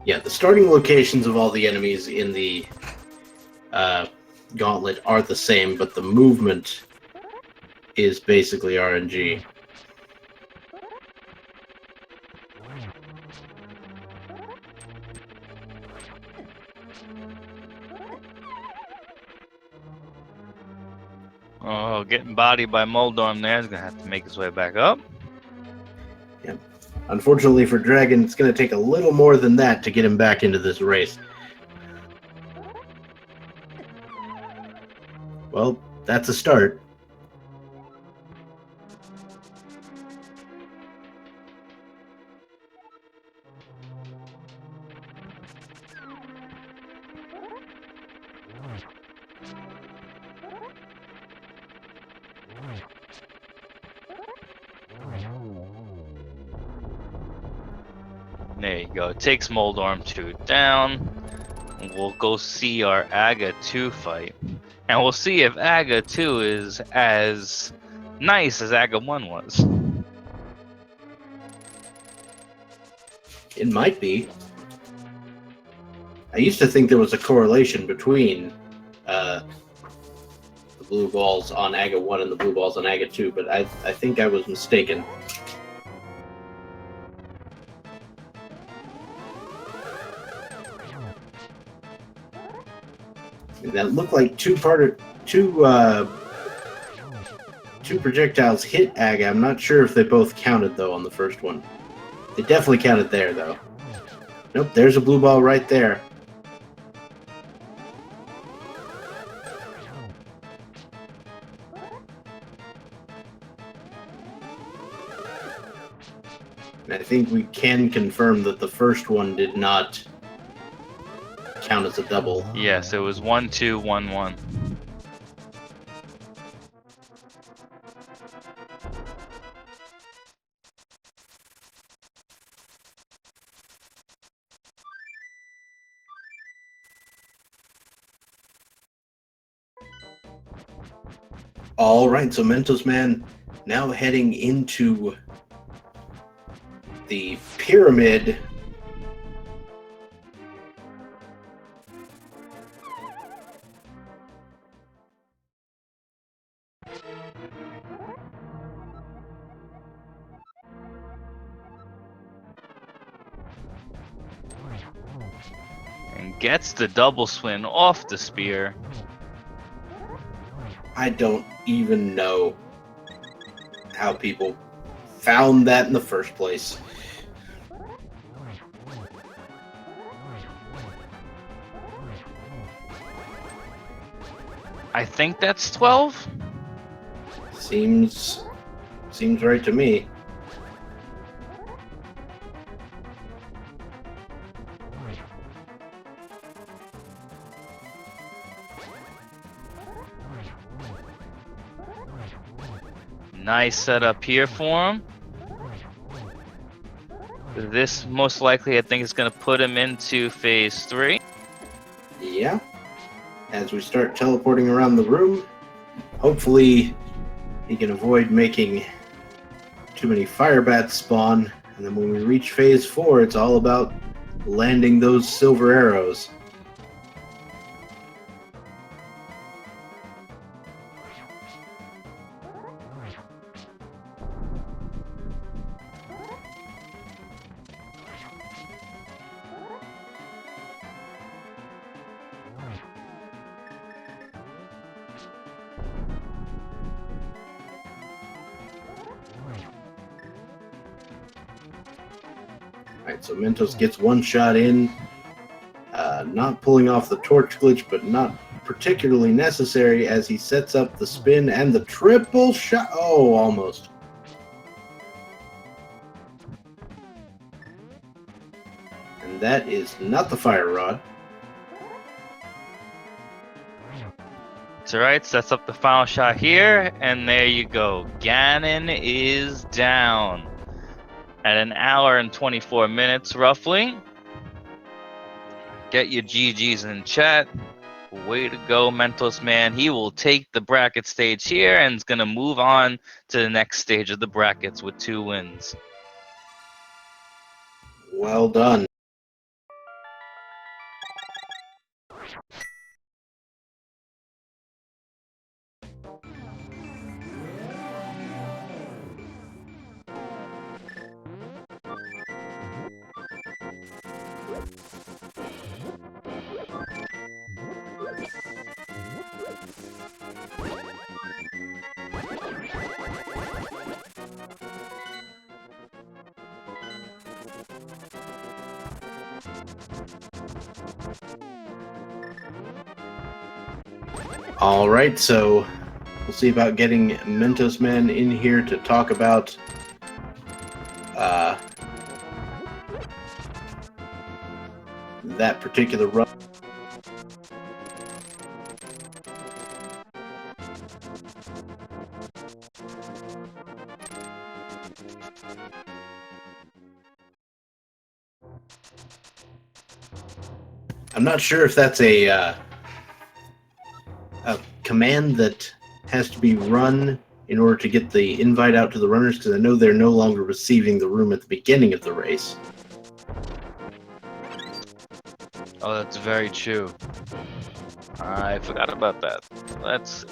Yeah, the starting locations of all the enemies in the gauntlet are the same, but the movement is basically RNG. Oh, getting bodied by Moldorm there is gonna have to make his way back up. Yeah. Unfortunately for Dragon, it's going to take a little more than that to get him back into this race. Well, that's a start. There you go. Takes Moldorm 2 down. We'll go see our Aga 2 fight. And we'll see if Aga 2 is as nice as Aga 1 was. It might be. I used to think there was a correlation between the blue balls on Aga 1 and the blue balls on Aga 2, but I think I was mistaken. And that looked like two projectiles hit Aga. I'm not sure if they both counted, though, on the first one. They definitely counted there, though. Nope, there's a blue ball right there. And I think we can confirm that the first one did not count as a double. Yes, it was 1-2, 1-1. All right, so Mentosman now heading into the pyramid. And gets the double swing off the spear. I don't even know how people found that in the first place. I think that's 12. Seems right to me. Nice setup here for him. This most likely, I think, is going to put him into phase 3. Yeah. As we start teleporting around the room, hopefully he can avoid making too many fire bats spawn. And then when we reach phase 4, it's all about landing those silver arrows. Alright, so Mentos gets one shot in. Not pulling off the torch glitch, but not particularly necessary as he sets up the spin and the triple shot. Oh, almost. And that is not the fire rod. It's alright, sets up the final shot here, and there you go. Ganon is down at 1 hour and 24 minutes, roughly. Get your GGs in chat. Way to go, Mentosman. He will take the bracket stage here and is going to move on to the next stage of the brackets with 2 wins. Well done. All right, so we'll see about getting Mentosman in here to talk about that particular run. I'm not sure if that's a command that has to be run in order to get the invite out to the runners, because I know they're no longer receiving the room at the beginning of the race. Oh, that's very true. I forgot about that. Let's see.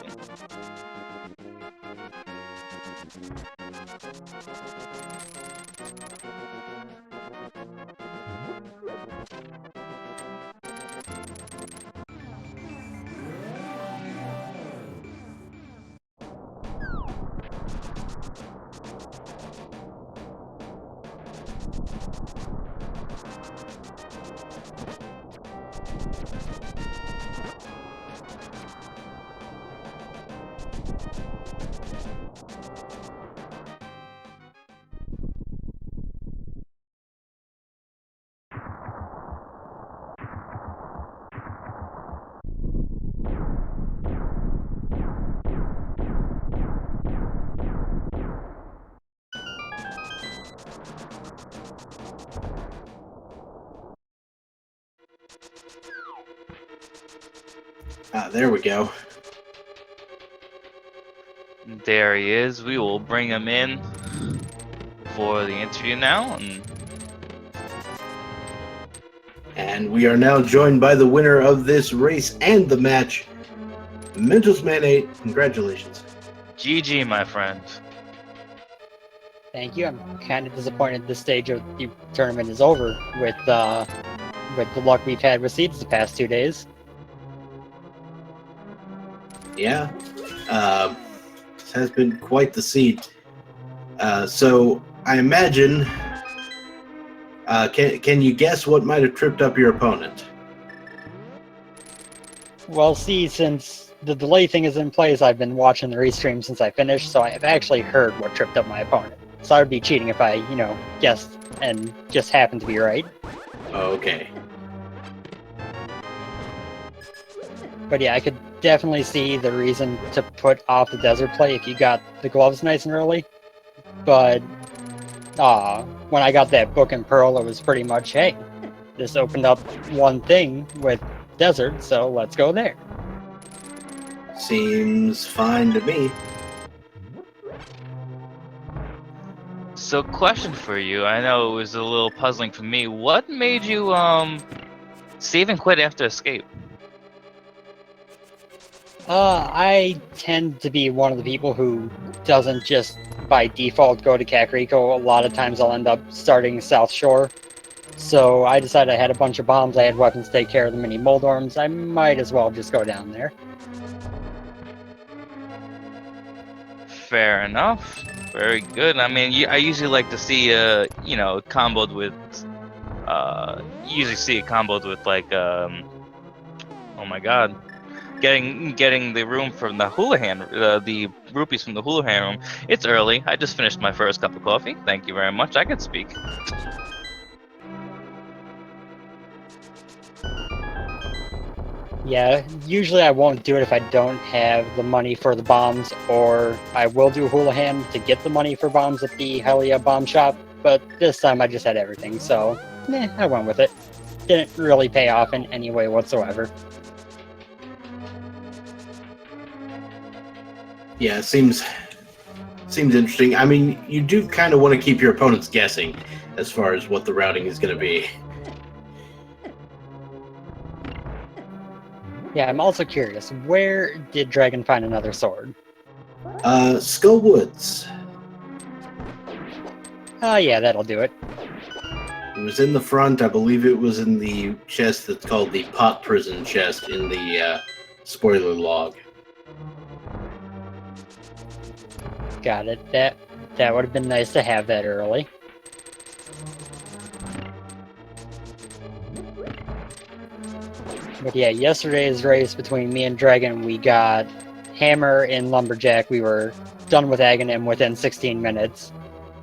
There we go. There he is. We will bring him in for the interview now. And we are now joined by the winner of this race and the match, Mentosman8. Congratulations. GG, my friend. Thank you. I'm kind of disappointed this stage of the tournament is over with the luck we've had with seeds the past 2 days. Yeah, this has been quite the seat. So I imagine, can you guess what might have tripped up your opponent? Well, see, since the delay thing is in place, I've been watching the restream since I finished, so I've actually heard what tripped up my opponent. So I would be cheating if I, guessed and just happened to be right. Okay. But yeah, I could definitely see the reason to put off the desert play if you got the gloves nice and early. But when I got that book and pearl, it was pretty much, hey, this opened up one thing with desert, so let's go there. Seems fine to me. So, question for you. I know it was a little puzzling for me. What made you save and quit after escape? I tend to be one of the people who doesn't just by default go to Kakariko. A lot of times I'll end up starting South Shore. So I decided I had a bunch of bombs, I had weapons to take care of the mini Moldorms. I might as well just go down there. Fair enough. Very good. I mean, I usually like to see, comboed with, usually see it comboed with like, oh my god, getting the room from the Houlihan, the rupees from the Houlihan room. It's early. I just finished my first cup of coffee. Thank you very much. I could speak. Yeah, usually I won't do it if I don't have the money for the bombs, or I will do Houlihan to get the money for bombs at the Helia bomb shop, but this time I just had everything, so I went with it. Didn't really pay off in any way whatsoever. Yeah, it seems interesting. I mean, you do kind of want to keep your opponents guessing as far as what the routing is going to be. Yeah, I'm also curious, where did Dragon find another sword? Skull Woods. Oh yeah, that'll do it. It was in the front. I believe it was in the chest that's called the Pot Prison chest in the spoiler log. Got it. That would have been nice to have that early. But yeah, yesterday's race between me and Dragon, we got Hammer in Lumberjack. We were done with Aghanim within 16 minutes.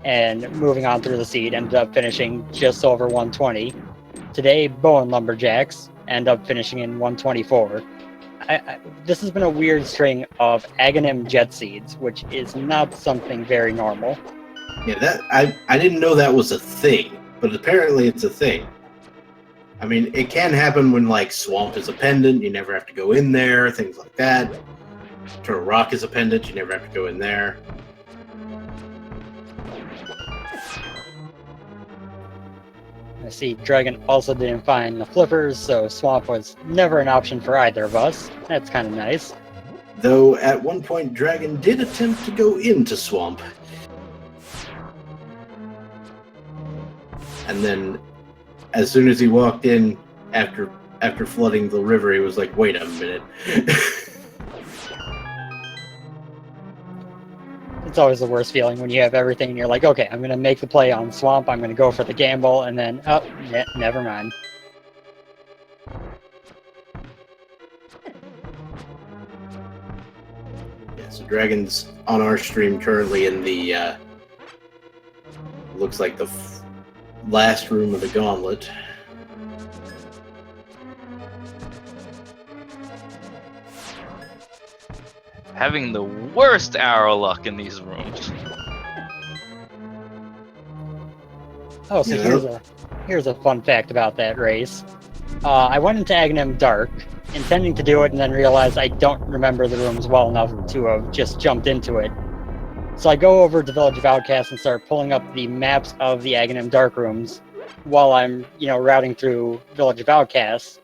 And moving on through the seed, ended up finishing just over 120. Today, Bowen Lumberjacks end up finishing in 124. This has been a weird string of Aghanim jet seeds, which is not something very normal. Yeah, that I didn't know that was a thing, but apparently it's a thing. I mean, it can happen when, like, Swamp is a pendant, you never have to go in there, things like that. Turtle Rock is a pendant, you never have to go in there. I see Dragon also didn't find the flippers, so Swamp was never an option for either of us. That's kind of nice. Though, at one point, Dragon did attempt to go into Swamp. And then, as soon as he walked in, after flooding the river, he was like, wait a minute. It's always the worst feeling when you have everything and you're like, okay, I'm going to make the play on Swamp, I'm going to go for the gamble, and then, oh, never mind. Yeah, so Dragon's on our stream currently in the, looks like the last room of the gauntlet. Having the worst arrow luck in these rooms. Oh, so here's a fun fact about that race. I went into Aghanim Dark, intending to do it, and then realized I don't remember the rooms well enough to have just jumped into it. So I go over to Village of Outcasts and start pulling up the maps of the Aghanim Dark rooms while I'm, routing through Village of Outcasts,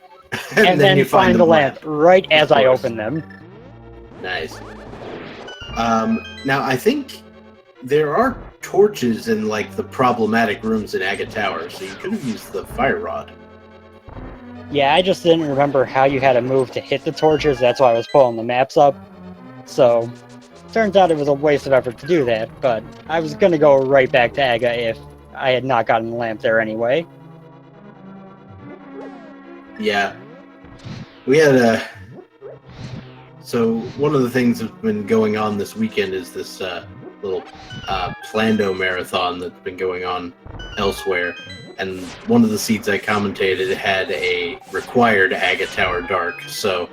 and then you find the lamp right as I open them. Nice. Now, I think there are torches in, like, the problematic rooms in Aga Tower, so you could have used the fire rod. Yeah, I just didn't remember how you had to move to hit the torches, that's why I was pulling the maps up. So, turns out it was a waste of effort to do that, but I was going to go right back to Aga if I had not gotten the lamp there anyway. Yeah. We had So, one of the things that's been going on this weekend is this little Plando marathon that's been going on elsewhere. And one of the seats I commentated had a required Aga Tower Dark, so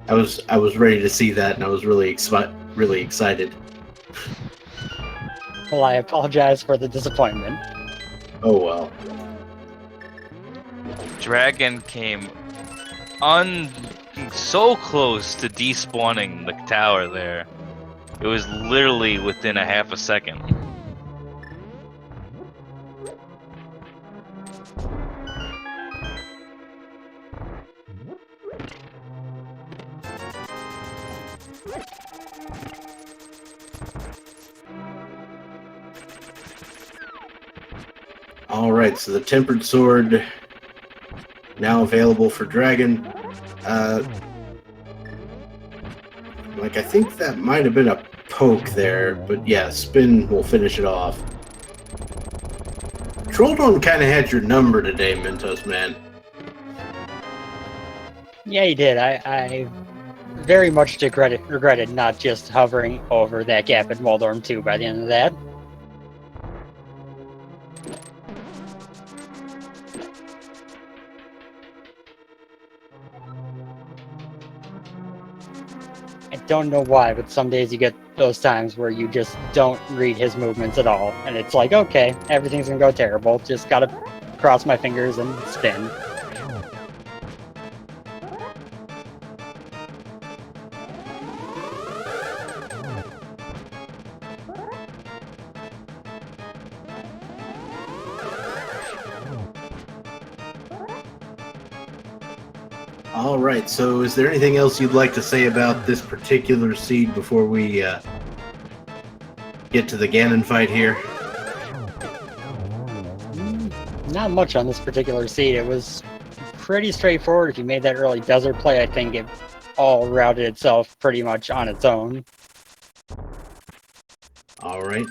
I was ready to see that, and I was really excited. Well, I apologize for the disappointment. Oh well. Dragon came so close to despawning the tower there. It was literally within a half a second. Alright, so the Tempered Sword now available for Dragon. Like, I think that might have been a poke there, but yeah, Spin will finish it off. Trolldorn kind of had your number today, Mentosman8. Yeah, he did. I very much regretted not just hovering over that gap in Moldorm 2 by the end of that. I don't know why, but some days you get those times where you just don't read his movements at all, and it's like, okay, everything's gonna go terrible, just gotta cross my fingers and spin. Alright, so is there anything else you'd like to say about this particular seed before we get to the Ganon fight here? Not much on this particular seed. It was pretty straightforward. If you made that early desert play, I think it all routed itself pretty much on its own. Alright.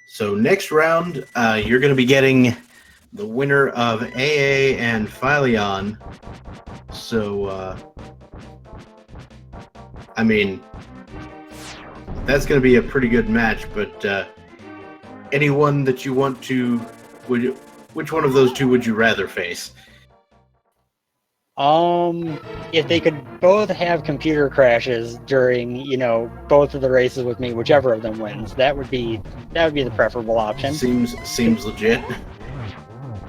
So next round, you're going to be getting the winner of AA and Phyllion. So, I mean, that's going to be a pretty good match, but anyone that you want to, which one of those two would you rather face? If they could both have computer crashes during, both of the races with me, whichever of them wins, that would be the preferable option. Seems legit.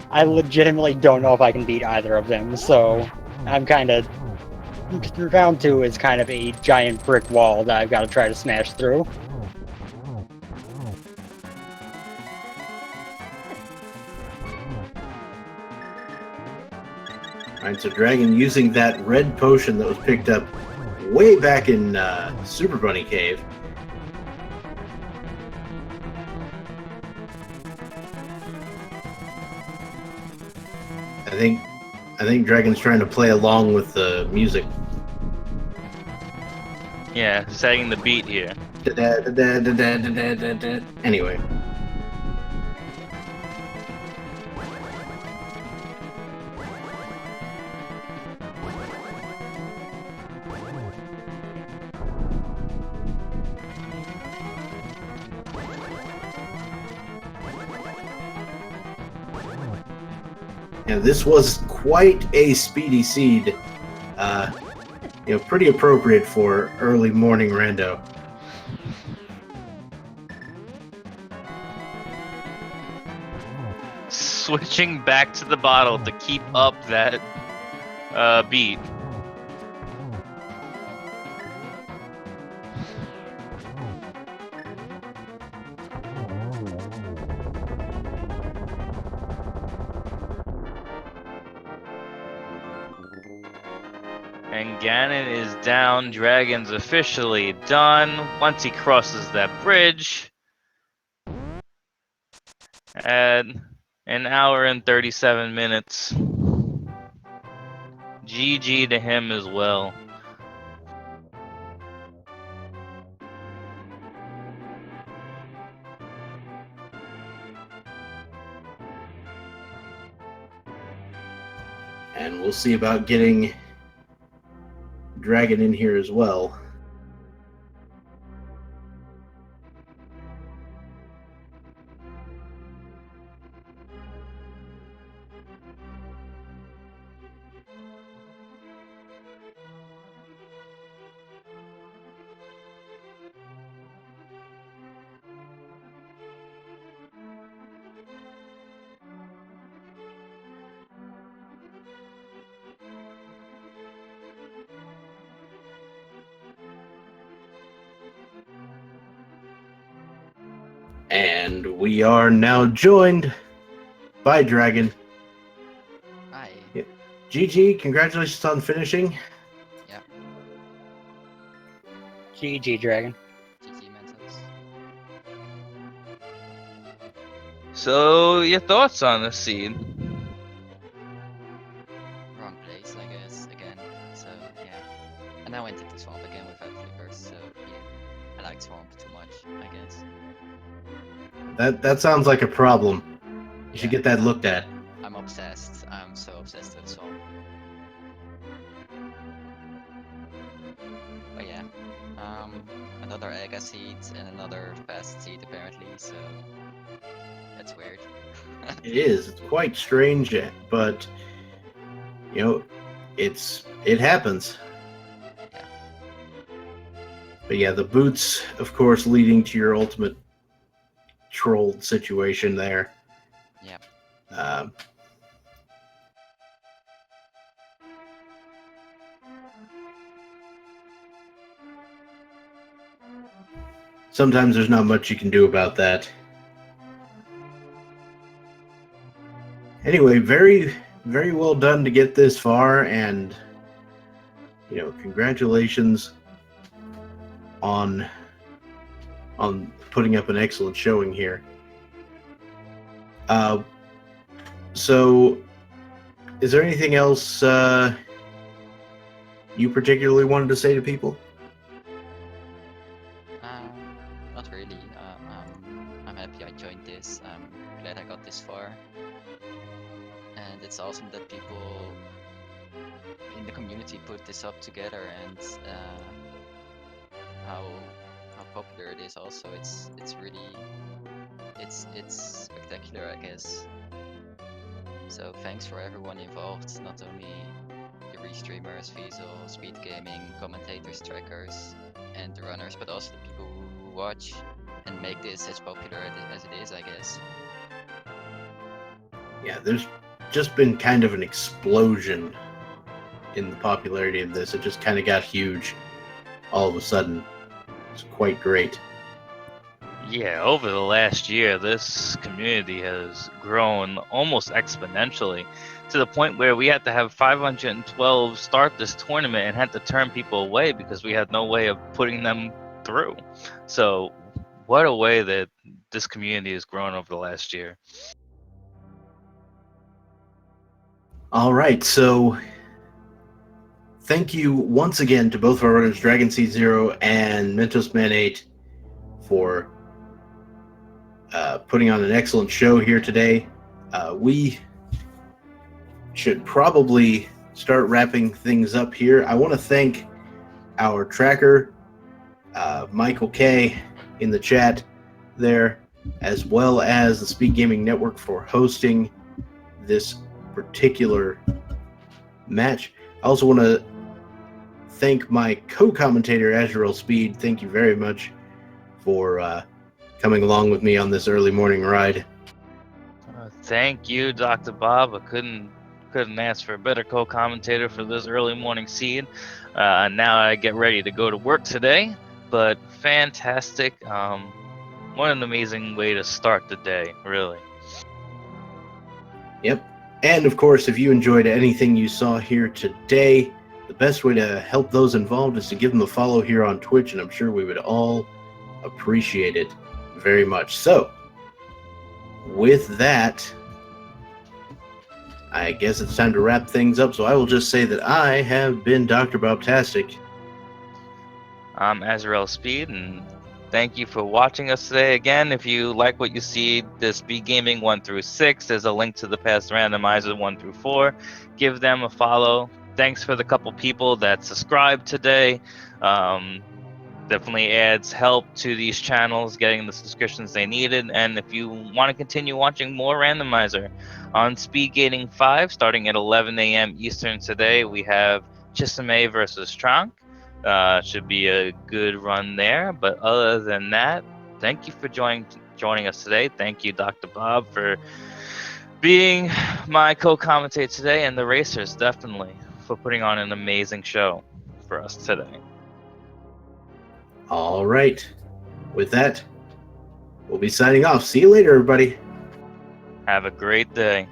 I legitimately don't know if I can beat either of them, so I'm kind of... Round 2 is kind of a giant brick wall that I've got to try to smash through. Alright, so Dragon using that red potion that was picked up way back in Super Bunny Cave. I think Dragon's trying to play along with the music. Yeah, setting the beat here. Anyway. Yeah, this was quite a speedy seed. Pretty appropriate for early morning rando. Switching back to the bottle to keep up that beat. And Ganon is down. Dragon's officially done. Once he crosses that bridge. At an hour and 37 minutes. GG to him as well. And we'll see about getting Dragon in here as well. And we are now joined by Dragon. Hi. Yeah. GG, congratulations on finishing. Yeah. GG, Dragon. GG Mentos. So, your thoughts on the seed? Wrong place, I guess, again. So, yeah. And I went into Swamp again without flippers, so, yeah. I like Swamp too much, I guess. That sounds like a problem. You should Yeah. get that looked at. I'm obsessed. I'm so obsessed with Swamp. But yeah. Another Ega seed and another fast seed apparently, so that's weird. It is. It's quite strange, but it happens. Yeah. But yeah, the boots, of course, leading to your ultimate trolled situation there. Yeah. Sometimes there's not much you can do about that. Anyway, very, very well done to get this far, and congratulations on putting up an excellent showing here. So is there anything else you particularly wanted to say to people? Not really. I'm happy I joined this. I'm glad I got this far. And it's awesome that people in the community put this up together, and how popular it is also. It's really it's spectacular, I guess. So thanks for everyone involved, not only the restreamers, Fiesel, Speed Gaming, commentators, trackers, and the runners, but also the people who watch and make this as popular as it is, I guess. Yeah, there's just been kind of an explosion in the popularity of this. It just kind of got huge all of a sudden. It's quite great. Yeah, over the last year, this community has grown almost exponentially to the point where we had to have 512 start this tournament and had to turn people away because we had no way of putting them through. So, what a way that this community has grown over the last year. All right, so thank you once again to both of our runners, dragonc0 and Mentosman8, for putting on an excellent show here today. We should probably start wrapping things up here. I want to thank our tracker, Michael K, in the chat there, as well as the Speed Gaming Network for hosting this particular match. I also want to thank my co-commentator, Azrael Speed. Thank you very much for coming along with me on this early morning ride. Thank you, Dr. Bob. I couldn't ask for a better co-commentator for this early morning seed. Now I get ready to go to work today, but fantastic. What an amazing way to start the day, really. Yep. And of course, if you enjoyed anything you saw here today, the best way to help those involved is to give them a follow here on Twitch, and I'm sure we would all appreciate it very much. So, with that, I guess it's time to wrap things up. So I will just say that I have been Dr. Bobtastic. I'm Azrael Speed, and thank you for watching us today. Again, if you like what you see, this Speed Gaming 1 through 6, there's a link to the past Randomizer 1 through 4. Give them a follow. Thanks for the couple people that subscribed today. Definitely adds help to these channels getting the subscriptions they needed. And if you want to continue watching more Randomizer on Speed Gaming 5, starting at 11 a.m. Eastern today, we have Chisame versus Trank. Should be a good run there. But other than that, thank you for joining us today. Thank you, Dr. Bob, for being my co-commentator today, and the racers definitely for putting on an amazing show for us today. All right. With that, we'll be signing off. See you later, everybody. Have a great day.